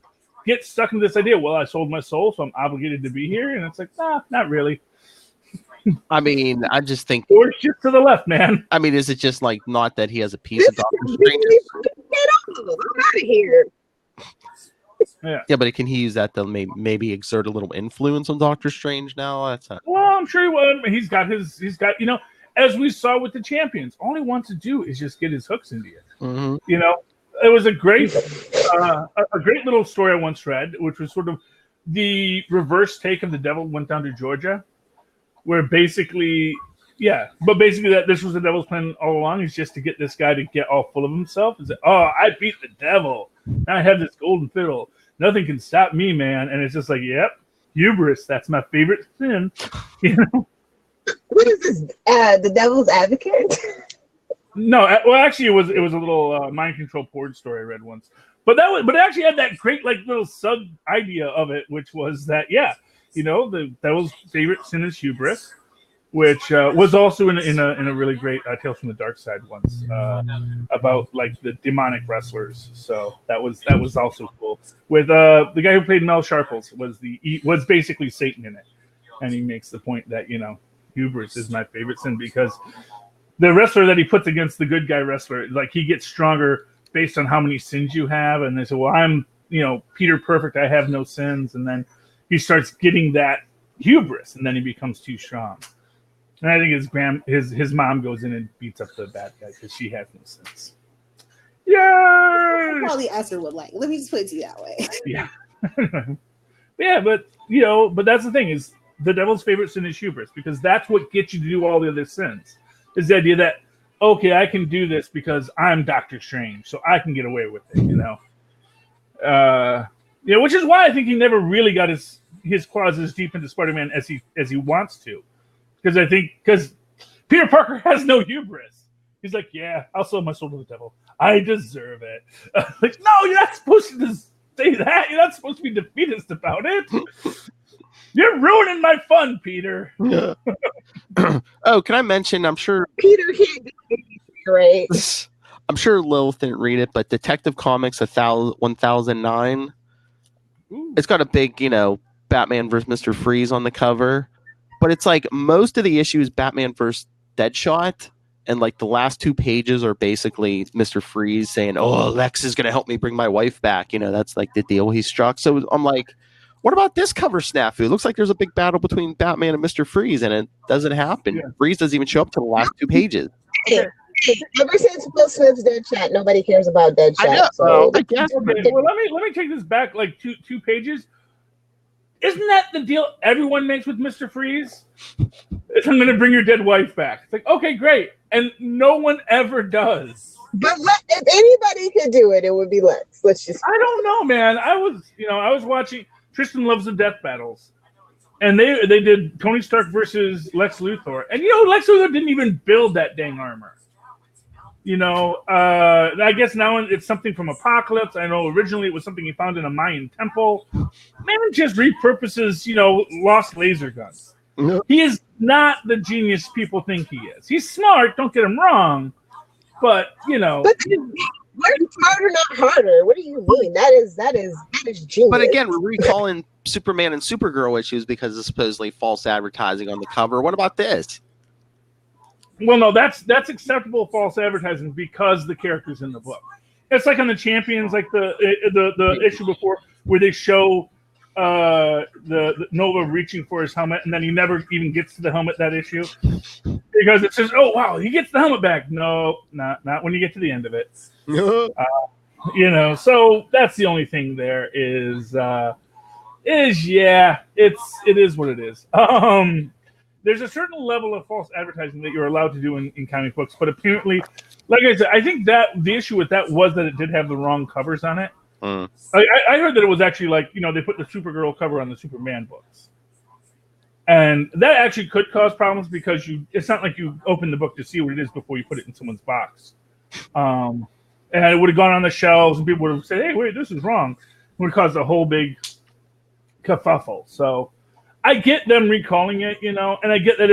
get stuck in this idea. Well, I sold my soul, so I'm obligated to be here, and it's like, nah, not really. I mean, I just think. Or shift to the left, man. I mean, is it just not that he has a piece of Doctor Strange? I'm out of here. Yeah, but can he use that to maybe exert a little influence on Doctor Strange now? Well, I'm sure he would. He's got, as we saw with the Champions, all he wants to do is just get his hooks into you. Mm-hmm. It was a great little story I once read, which was sort of the reverse take of The Devil Went Down to Georgia, where basically that this was the devil's plan all along, is just to get this guy to get all full of himself and say, "Oh, I beat the devil. Now I have this golden fiddle. Nothing can stop me, man." And it's just like, yep, hubris. That's my favorite sin. What is this? The Devil's Advocate? No, well, actually, it was a little mind control porn story I read once, but it actually had that great little sub idea of it, which was that the devil's favorite sin is hubris, which was also in a really great Tales from the Dark Side once about like the demonic wrestlers. So that was also cool. With the guy who played Mel Sharples was basically Satan in it, and he makes the point that hubris is my favorite sin because the wrestler that he puts against the good guy wrestler, like he gets stronger based on how many sins you have, and they say, well, I'm Peter Perfect, I have no sins, and then he starts getting that hubris, and then he becomes too strong. And I think his mom goes in and beats up the bad guy because she has no sense. Yeah, probably Esther would like. Let me just put it to you that way. Yeah, yeah, but that's the thing is the devil's favorite sin is hubris because that's what gets you to do all the other sins. Is the idea that okay, I can do this because I'm Doctor Strange, so I can get away with it, which is why I think he never really got his claws as deep into Spider-Man as he wants to. Because Peter Parker has no hubris. He's like, yeah, I'll sell my soul to the devil. I deserve it. Like, no, you're not supposed to say that. You're not supposed to be defeatist about it. You're ruining my fun, Peter. Oh, can I mention? I'm sure Peter can't do anything, right? I'm sure Lilith didn't read it, but Detective Comics 1009. It's got a big, Batman versus Mr. Freeze on the cover. But it's like most of the issues Batman versus Deadshot, and like the last 2 pages are basically Mr. Freeze saying, "Oh, Lex is going to help me bring my wife back." That's like the deal he struck. So I'm like, what about this cover snafu? It looks like there's a big battle between Batman and Mr. Freeze, and it doesn't happen. Yeah. Freeze doesn't even show up to the last 2 pages. Hey, ever since Will Smith's Deadshot, nobody cares about Deadshot. I know. So I guess. Okay, well, let me take this back like two pages. Isn't that the deal everyone makes with Mr. Freeze? Is I'm going to bring your dead wife back. It's like, okay, great. And no one ever does. But if anybody could do it, it would be Lex. I don't know, man. I was watching Tristan Loves the Death Battles. And they did Tony Stark versus Lex Luthor. And Lex Luthor didn't even build that dang armor. I guess now it's something from Apocalypse. I know originally it was something he found in a Mayan temple. Man just repurposes, lost laser guns. No. He is not the genius people think he is. He's smart, don't get him wrong, but But work smarter, not harder. What do you mean? That is genius. But again, we're recalling Superman and Supergirl issues because of supposedly false advertising on the cover. What about this? Well, no, that's acceptable false advertising because the character's in the book. It's like on the Champions, like the issue before where they show the Nova reaching for his helmet, and then he never even gets to the helmet that issue because it says, "Oh wow, he gets the helmet back." No, not when you get to the end of it. So that's the only thing there is it is what it is. There's a certain level of false advertising that you're allowed to do in comic books, but apparently, like I said, I think that the issue with that was that it did have the wrong covers on it. I heard that it was actually like, they put the Supergirl cover on the Superman books. And that actually could cause problems because it's not like you open the book to see what it is before you put it in someone's box. And it would have gone on the shelves and people would have said, hey, wait, this is wrong. It would have caused a whole big kerfuffle. So I get them recalling it, and I get that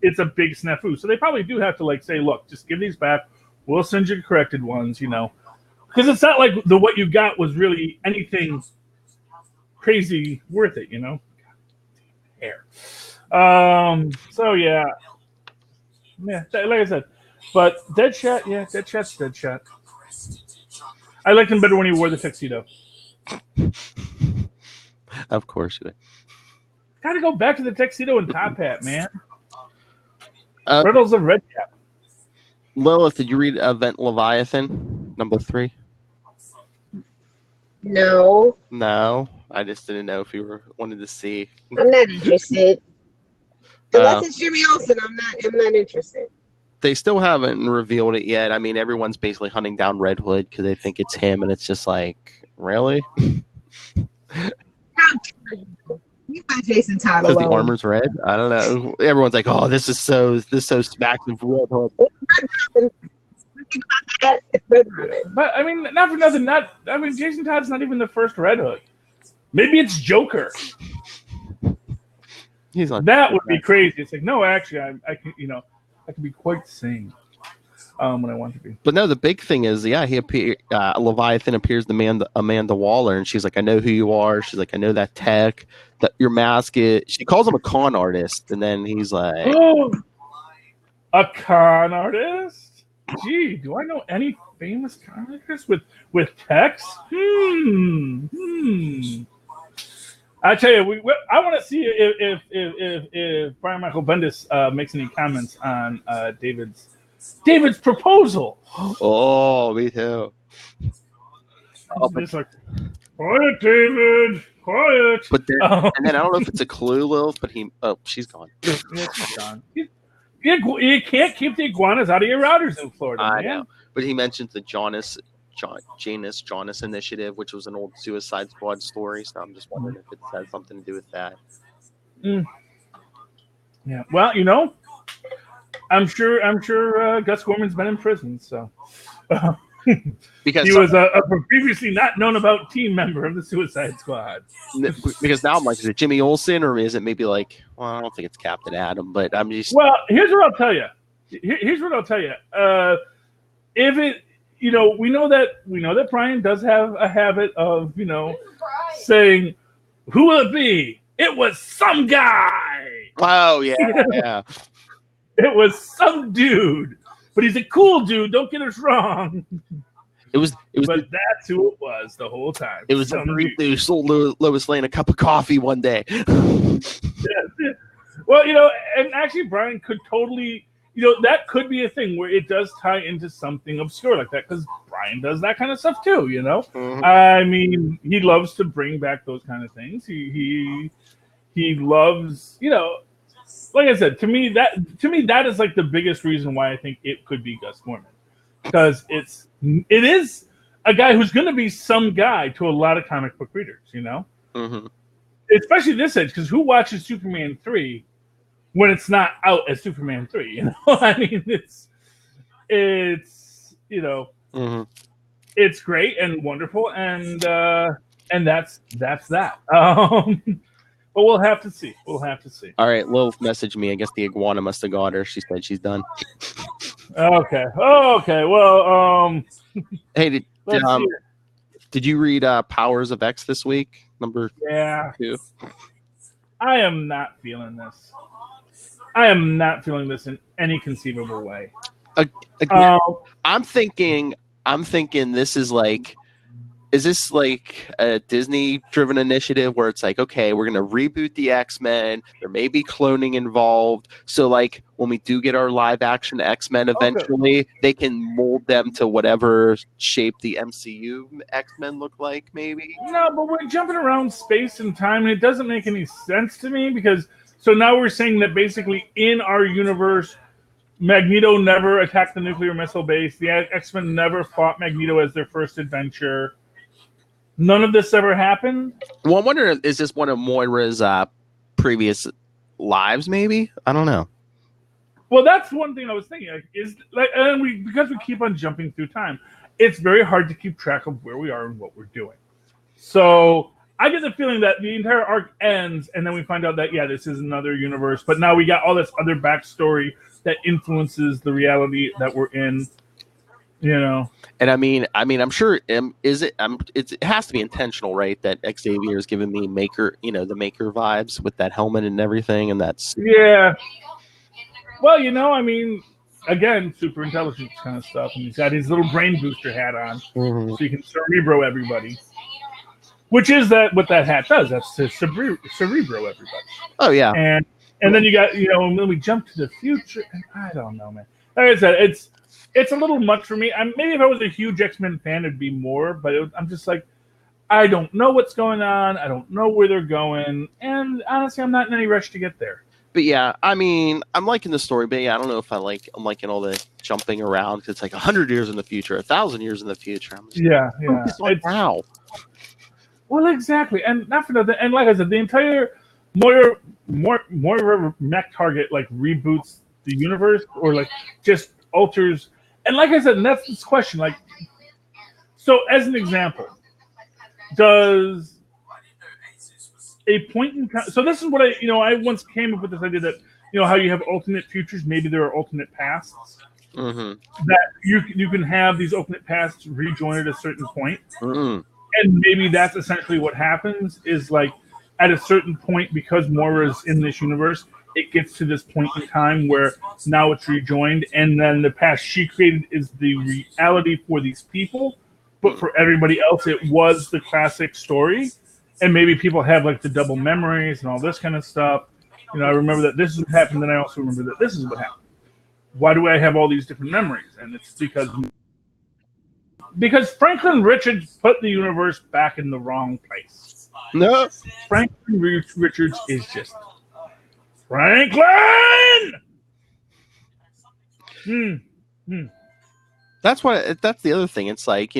it's a big snafu. So they probably do have to say, look, just give these back. We'll send you corrected ones, because it's not like what you got was really anything crazy worth it, Hair. So yeah, like I said, but Deadshot, Deadshot's Deadshot. I liked him better when he wore the tuxedo. Of course you did. Got to go back to the tuxedo and top hat, man. Riddles of Red Cap. Lilith, did you read Event Leviathan #3? No. No, I just didn't know if you wanted to see. I'm not interested. Unless it's Jimmy Olsen, I'm not interested. They still haven't revealed it yet. I mean, everyone's basically hunting down Red Hood because they think it's him, and it's just like, really? You got Jason Todd because alone. the armor's red. I don't know. Everyone's like, "Oh, this is so smacks of Red Hood." But I mean, not for nothing. Jason Todd's not even the first Red Hood. Maybe it's Joker. He's like, that would be crazy. It's like, no, actually, I can, I can be quite sane when I want to be. But no, the big thing is, he Leviathan appears to Amanda Waller, and she's like, I know who you are. She's like, I know that tech, that your mask is. She calls him a con artist, and then he's like, oh, a con artist? Gee, do I know any famous con artists with techs? I tell you, I want to see if Brian Michael Bendis makes any comments on David's proposal. Oh, me too. It's like, quiet, David, quiet. But then, and then I don't know if it's a clue, Lil, but she's gone. Yeah, she's gone. You can't keep the iguanas out of your routers in Florida. I man. know, but he mentions the Janus Initiative, which was an old Suicide Squad story. So I'm just wondering if it has something to do with that. Yeah. Well, I'm sure Gus Gorman's been in prison, so because he was a previously not known about team member of the Suicide Squad. Because now I'm like, is it Jimmy Olsen or is it maybe like? Well, I don't think it's Captain Adam, but I'm just. Well, here's what I'll tell you. If it, we know that Brian does have a habit of, saying, "Who will it be? It was some guy." Oh yeah, yeah. It was some dude, but he's a cool dude. Don't get us wrong. It was. But that's who it was the whole time. It was the dude who sold Lois Lane a cup of coffee one day. Yeah. Well, and actually, Brian could totally, that could be a thing where it does tie into something obscure like that, because Brian does that kind of stuff too. Mm-hmm. I mean, he loves to bring back those kind of things. He loves, like I said, to me that is like the biggest reason why I think it could be Gus Gorman, because it is a guy who's going to be some guy to a lot of comic book readers, Mm-hmm. Especially this age, because who watches Superman 3 when it's not out as Superman 3? I mean, it's Mm-hmm. it's great and wonderful, and that's that. But we'll have to see. All right, Lil messaged me. I guess the iguana must have got her. She said she's done. Okay. Well, hey, did you read Powers of X this week? Number 2. I am not feeling this. I am not feeling this in any conceivable way. Again, I'm thinking this is like. Is this like a Disney-driven initiative where it's like, okay, we're going to reboot the X-Men. There may be cloning involved. So, like, when we do get our live-action X-Men eventually, they can mold them to whatever shape the MCU X-Men look like, maybe? No, but we're jumping around space and time, and it doesn't make any sense to me because so now we're saying that basically in our universe, Magneto never attacked the nuclear missile base. The X-Men never fought Magneto as their first adventure. None of this ever happened? Well, I'm wondering, is this one of Moira's previous lives, maybe? I don't know. Well, that's one thing I was thinking. Because we keep on jumping through time, it's very hard to keep track of where we are and what we're doing. So I get the feeling that the entire arc ends, and then we find out that, this is another universe, but now we got all this other backstory that influences the reality that we're in. And I mean, I'm sure it has to be intentional, right? That Xavier is giving me Maker, the Maker vibes with that helmet and everything, and that's Well, I mean, again, super intelligence kind of stuff, and he's got his little brain booster hat on, so you can cerebro everybody. Which is what that hat does? That's to cerebro everybody. Oh yeah, and then you got and then we jump to the future, and I don't know, man. Like I said, it's a little much for me. Maybe if I was a huge X-Men fan, it'd be more. But I'm just like, I don't know what's going on. I don't know where they're going. And honestly, I'm not in any rush to get there. But yeah, I mean, I'm liking the story. But yeah, I don't know if I'm liking all the jumping around. Because it's like 100 years in the future, 1,000 years in the future. I'm just It's now. Well, exactly. And not for nothing. And like I said, the entire Moira mech target like reboots the universe or like just alters. And like I said, and that's this question. Like, so as an example, a point in time. So this is what I once came up with this idea that how you have alternate futures. Maybe there are alternate pasts. Mm-hmm. That you can have these alternate pasts rejoin at a certain point. Mm-hmm. And maybe that's essentially what happens is like at a certain point, because Moira's in this universe, it gets to this point in time where now it's rejoined, and then the past she created is the reality for these people, but for everybody else, it was the classic story. And maybe people have like the double memories and all this kind of stuff. I remember that this is what happened, then I also remember that this is what happened. Why do I have all these different memories? And it's because Franklin Richards put the universe back in the wrong place. No. Franklin Richards is just Franklin. That's the other thing. It's like,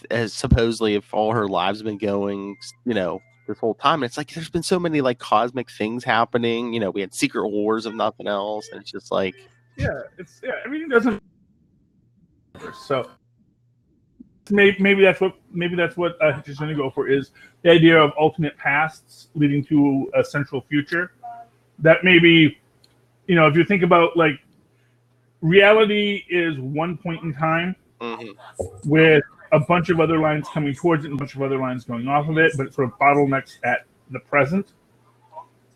as supposedly if all her lives have been going, this whole time, it's like there's been so many like cosmic things happening. We had secret wars of nothing else, and it's just like everything doesn't. So maybe that's what Hitcher's going to go for, is the idea of alternate pasts leading to a central future. That maybe, if you think about like reality is one point in time with a bunch of other lines coming towards it and a bunch of other lines going off of it, but it sort of bottlenecks at the present.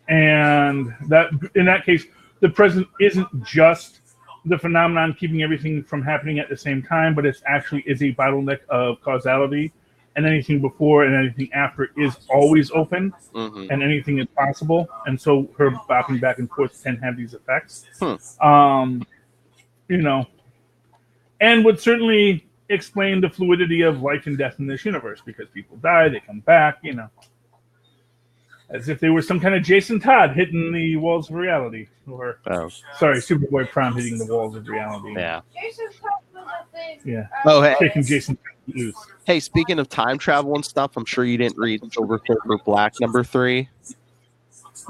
And that in that case, the present isn't just the phenomenon keeping everything from happening at the same time, but it's actually is a bottleneck of causality, and anything before and anything after is always open, and anything is possible. And so her bopping back and forth can have these effects. And would certainly explain the fluidity of life and death in this universe, because people die, they come back, as if they were some kind of Jason Todd hitting the walls of reality, or Superboy Prom hitting the walls of reality. Yeah. Yeah. Oh, hey. Taking Jason loose. Hey, speaking of time travel and stuff, I'm sure you didn't read Silver Surfer Black #3.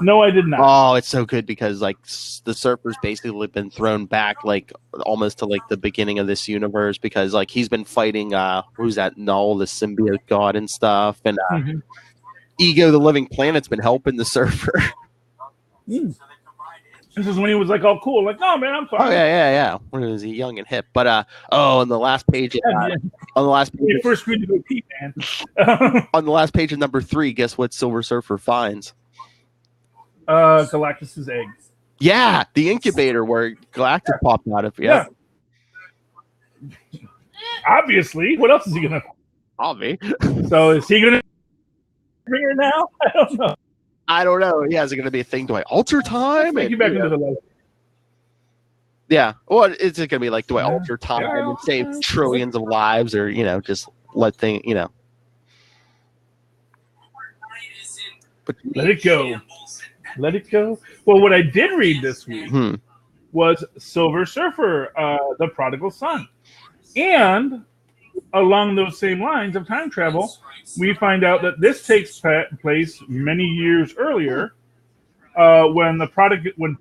No, I did not. Oh, it's so good because like the Surfer's basically been thrown back like almost to like the beginning of this universe, because like he's been fighting who's that Null, the symbiote god and stuff, and Ego, the Living Planet's been helping the Surfer. This is when he was like all cool, like, no man, I'm fine. Oh yeah. When he was young and hip. But on the last page, on the last page, first read to go pee, man. On the last page of #3, guess what Silver Surfer finds? Galactus's egg. Yeah, the incubator where Galactus popped out of. Yeah. Obviously, what else is he gonna? So is he gonna bring her now? I don't know. Yeah, is it gonna be a thing? Do I alter time? Take you back into the light. Yeah. Well, is it gonna be like, do I alter time and save trillions of lives, or just let things, But let it go. Let it go. Well, what I did read this week was Silver Surfer, The Prodigal Son. And along those same lines of time travel, we find out that this takes place many years earlier, when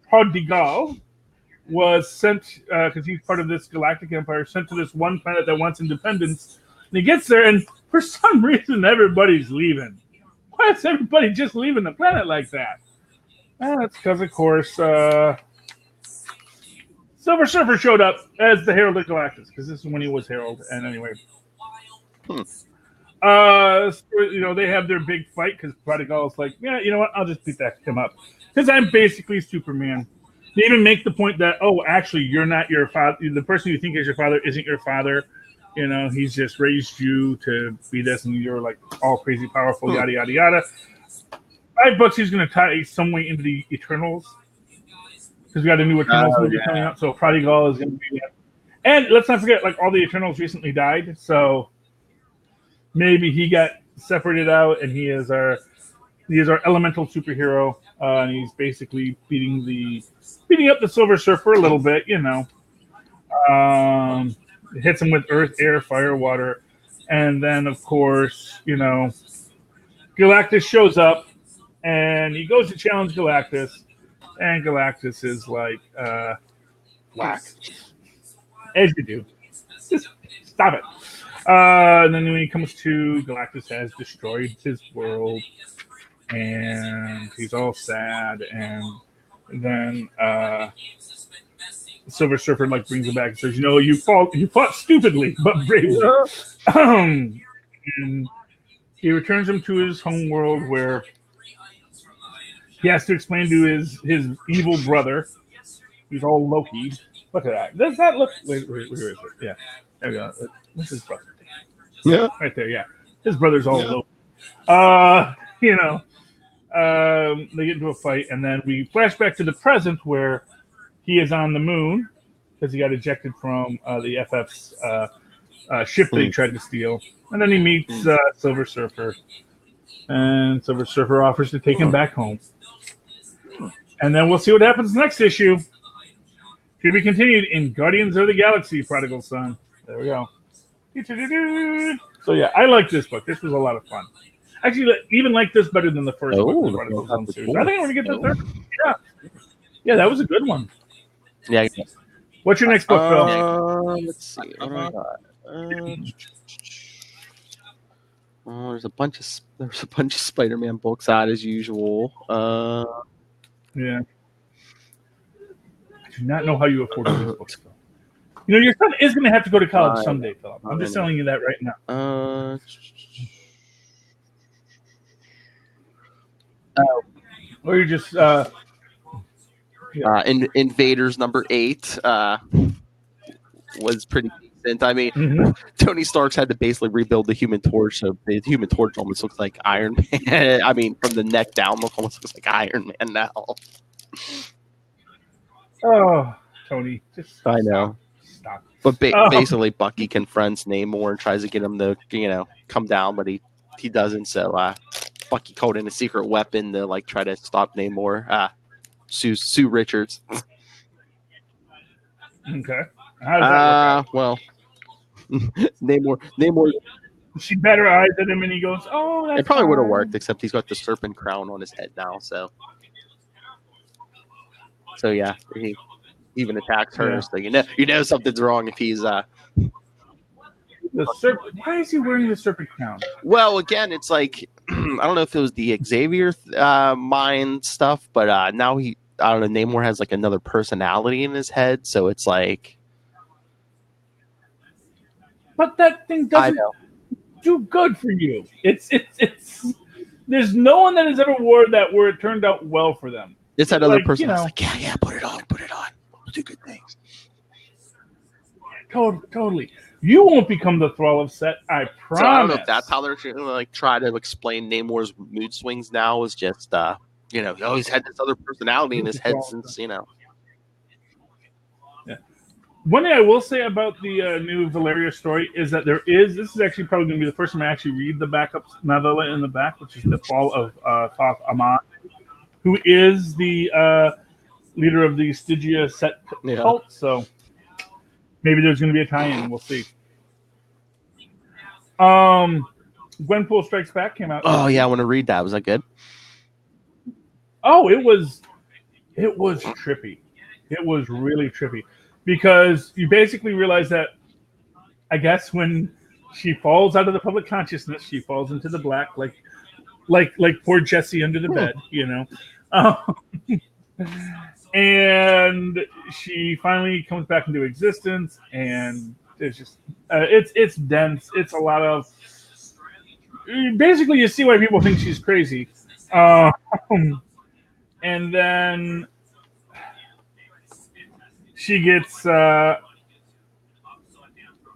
Prodigal was sent, because he's part of this galactic empire, sent to this one planet that wants independence. And he gets there, and for some reason, everybody's leaving. Why is everybody just leaving the planet like that? That's because, of course, Silver Surfer showed up as the Herald of Galactus, because this is when he was Herald. And anyway, they have their big fight, because Prodigal's like, yeah, you know what? I'll just beat him up, because I'm basically Superman. They even make the point that, oh, actually, you're not your father. The person you think is your father isn't your father. He's just raised you to be this, and you're like all crazy powerful, yada yada yada. $5 he's going to tie some way into the Eternals, because we got a new Eternals movie coming out. So Prodigal is going to be that. And let's not forget, like, all the Eternals recently died, so maybe he got separated out, and he is our elemental superhero, and he's basically beating up the Silver Surfer a little bit, hits him with earth, air, fire, water, and then of course, Galactus shows up. And he goes to challenge Galactus, and Galactus is like, whack. As you do. Just stop it. And then when he comes to, Galactus has destroyed his world. and he's all sad, and then Silver Surfer like brings him back and says, you fought stupidly but bravely. And he returns him to his home world where he has to explain to his evil brother, who's all Loki. Look at that. Does that look? Wait, where is it? Yeah, there we go. What's his brother? Yeah, right there. Yeah, his brother's all Loki. They get into a fight, and then we flash back to the present where he is on the moon because he got ejected from the FF's ship that he tried to steal, and then he meets Silver Surfer, and Silver Surfer offers to take him back home. And then we'll see what happens next issue. To be continued in Guardians of the Galaxy, Prodigal Son. There we go. So yeah, I like this book. This was a lot of fun. Actually, even like this better than the first book. The Prodigal Son series. I think I'm gonna get the third. Yeah, that was a good one. Yeah. What's your next book, Phil? Let's see. What do I got? There's a bunch of Spider-Man books out as usual. Yeah. I do not know how you afford these books, Phil. Your son is going to have to go to college someday, Philip. I'm just telling you that right now. Or you just Invaders number 8 was pretty decent. I mean, Tony Stark's had to basically rebuild the Human Torch, so the Human Torch almost looks like Iron Man. I mean, from the neck down, almost looks like Iron Man now. Oh, Tony, just I know. Stop. But basically, Bucky confronts Namor and tries to get him to, come down, but he doesn't. So Bucky called in a secret weapon to try to stop Namor. Sue Richards. Okay. How does that work? Well, Namor. She better eyes at him, and he goes, "Oh, that's." It probably fine. would have worked, except he's got the serpent crown on his head now. So yeah, he even attacks her. Yeah. So you know something's wrong if he's The serpent. Why is he wearing the serpent crown? Well, again, it's like I don't know if it was the Xavier mind stuff, but now I don't know. Namor has another personality in his head, so it's like. But that thing doesn't do good for you. It's. There's no one that has ever worn that where it turned out well for them. It's that other person that's like, yeah, put it on. We'll do good things. Totally. You won't become the thrall of Set, I promise. So I don't know if that's how they're going to try to explain Namor's mood swings now. Is just he's had this other personality in his head since Yeah. One thing I will say about the new Valeria story is that this is actually probably going to be the first time I actually read the backup novella in the back, which is The Fall of Thoth Amon, who is the leader of the Stygia Set cult. So maybe there's going to be a tie-in. We'll see. Gwenpool Strikes Back came out. Oh yeah, I want to read that. Was that good? Oh, it was trippy. It was really trippy because you basically realize that I guess when she falls out of the public consciousness, she falls into the black like poor Jesse under the bed, and she finally comes back into existence, and it's just it's dense. It's a lot of basically you see why people think she's crazy, and then she gets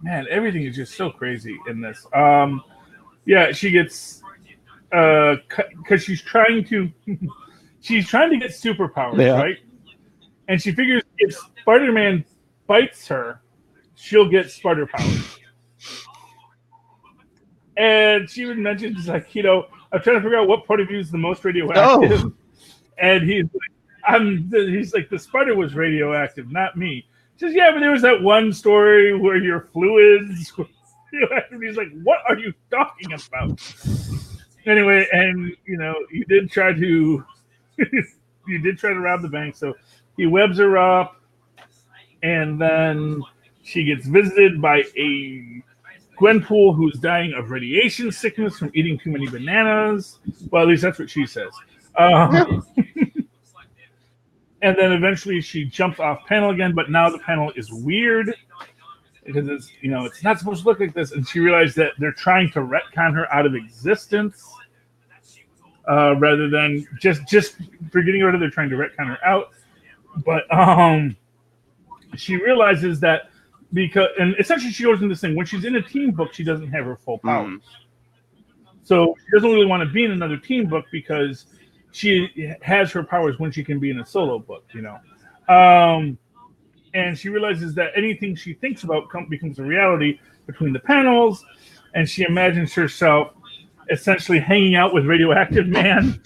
everything is just so crazy in this. She gets because she's trying to get superpowers, right? And she figures if Spider-Man bites her, she'll get spider powers. And she even mentions I'm trying to figure out what part of you is the most radioactive. Oh. And he's like, the spider was radioactive, not me. She says, yeah, but there was that one story where your fluids were radioactive. He's like, what are you talking about? Anyway, and you did try to rob the bank, so he webs her up, and then she gets visited by Gwenpool, who's dying of radiation sickness from eating too many bananas. Well, at least that's what she says. And then eventually she jumps off panel again, but now the panel is weird because it's not supposed to look like this. And she realized that they're trying to retcon her out of existence rather than just forgetting her. They're trying to retcon her out. But she realizes that and essentially she goes into this thing when she's in a team book, she doesn't have her full powers. So she doesn't really want to be in another team book because she has her powers when she can be in a solo book, and she realizes that anything she thinks about becomes a reality between the panels, and she imagines herself essentially hanging out with Radioactive Man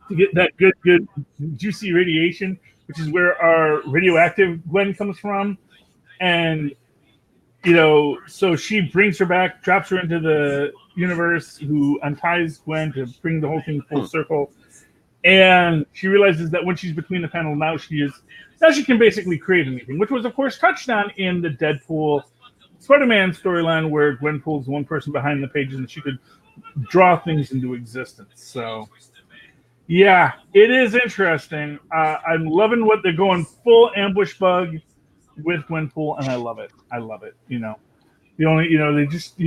to get that good juicy radiation, which is where our radioactive Gwen comes from. And so she brings her back, drops her into the universe, who unties Gwen to bring the whole thing full circle. And she realizes that when she's between the panel, now she can basically create anything, which was, of course, touched on in the Deadpool Spider-Man storyline, where Gwenpool's one person behind the pages and she could draw things into existence. So, yeah, it is interesting. I'm loving what they're going full ambush bug with Gwenpool, and I love it. The only, they just,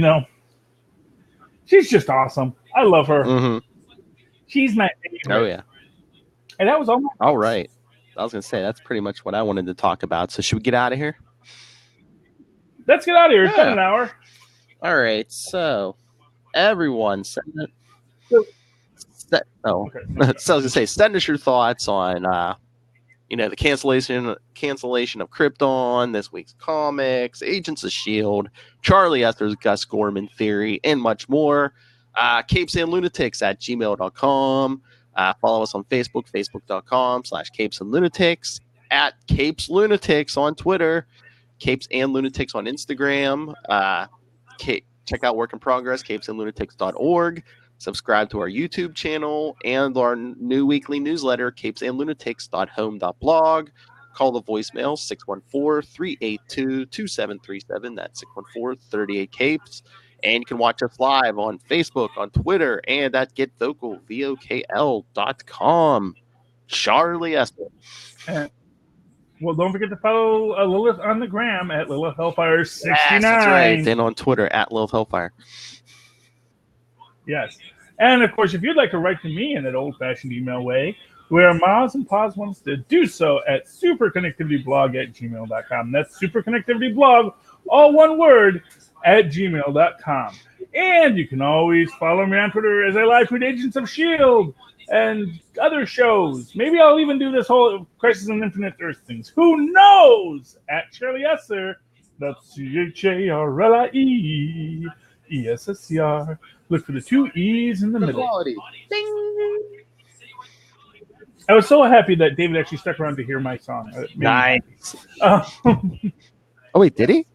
she's just awesome. I love her. Mm-hmm. She's my favorite. Oh, yeah. And that was all right. I was going to say, that's pretty much what I wanted to talk about. So should we get out of here? Let's get out of here. It's been an hour. All right. So everyone send it. So I was going to say, send us your thoughts on, the cancellation of Krypton, this week's comics, Agents of S.H.I.E.L.D., Charlie Ether's Gus Gorman theory, and much more. capesandlunatics@gmail.com. Follow us on Facebook, facebook.com/capesandlunatics, at Capes Lunatics on Twitter, Capes and Lunatics on Instagram. Check out Work in Progress, capesandlunatics.org. Subscribe to our YouTube channel and our new weekly newsletter, capesandlunatics.home.blog. Call the voicemail 614-382-2737. That's 614-38-CAPES. And you can watch us live on Facebook, on Twitter, and at GetVocal.com. Charlie Esther. Well, don't forget to follow Lilith on the gram at Lilith Hellfire 69. Yes, that's right. And on Twitter at Lilith Hellfire. Yes. And, of course, if you'd like to write to me in that old-fashioned email way, where Maz and Paz wants to do so at superconnectivityblog@gmail.com. That's superconnectivityblog, all one word, at gmail.com. And you can always follow me on Twitter as I live tweet Agents of S.H.I.E.L.D. and other shows. Maybe I'll even do this whole Crisis on Infinite Earth things. Who knows? At Charlie Esser. That's CHARLIE-ESSER. Look for the two E's in the middle. Quality. Ding. I was so happy that David actually stuck around to hear my song. Nice. Oh, wait, did he?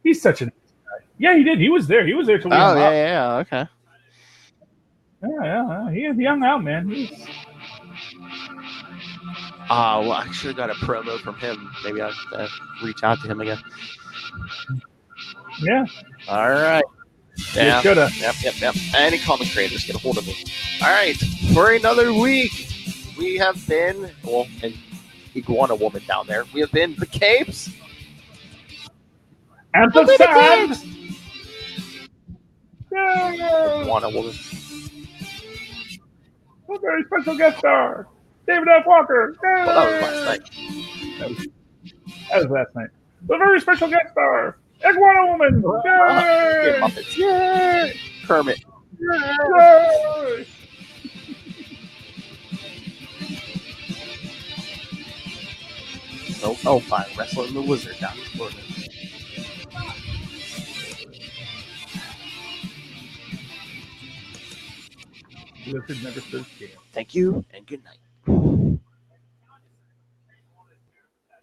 He's such a nice guy. Yeah, he did. He was there. He was there till we hung out. Yeah, okay. Yeah. He hung out, man. Well, I should have got a promo from him. Maybe I'll reach out to him again. Yeah. All right. Yeah. You shoulda. Yep. Any comic creators, get a hold of me. All right. For another week, we have been, and Iguana Woman down there, we have been the Capes. And the Sand. Iguana Woman. A very special guest star, David F. Walker. Well, that was last night. That was last night. A very special guest star, Iguana Woman. Yay! Muppets. Yay! Kermit. Yay! Oh, fine. Wrestling the Wizard down in Florida. Lizard never says Thank you, and good night.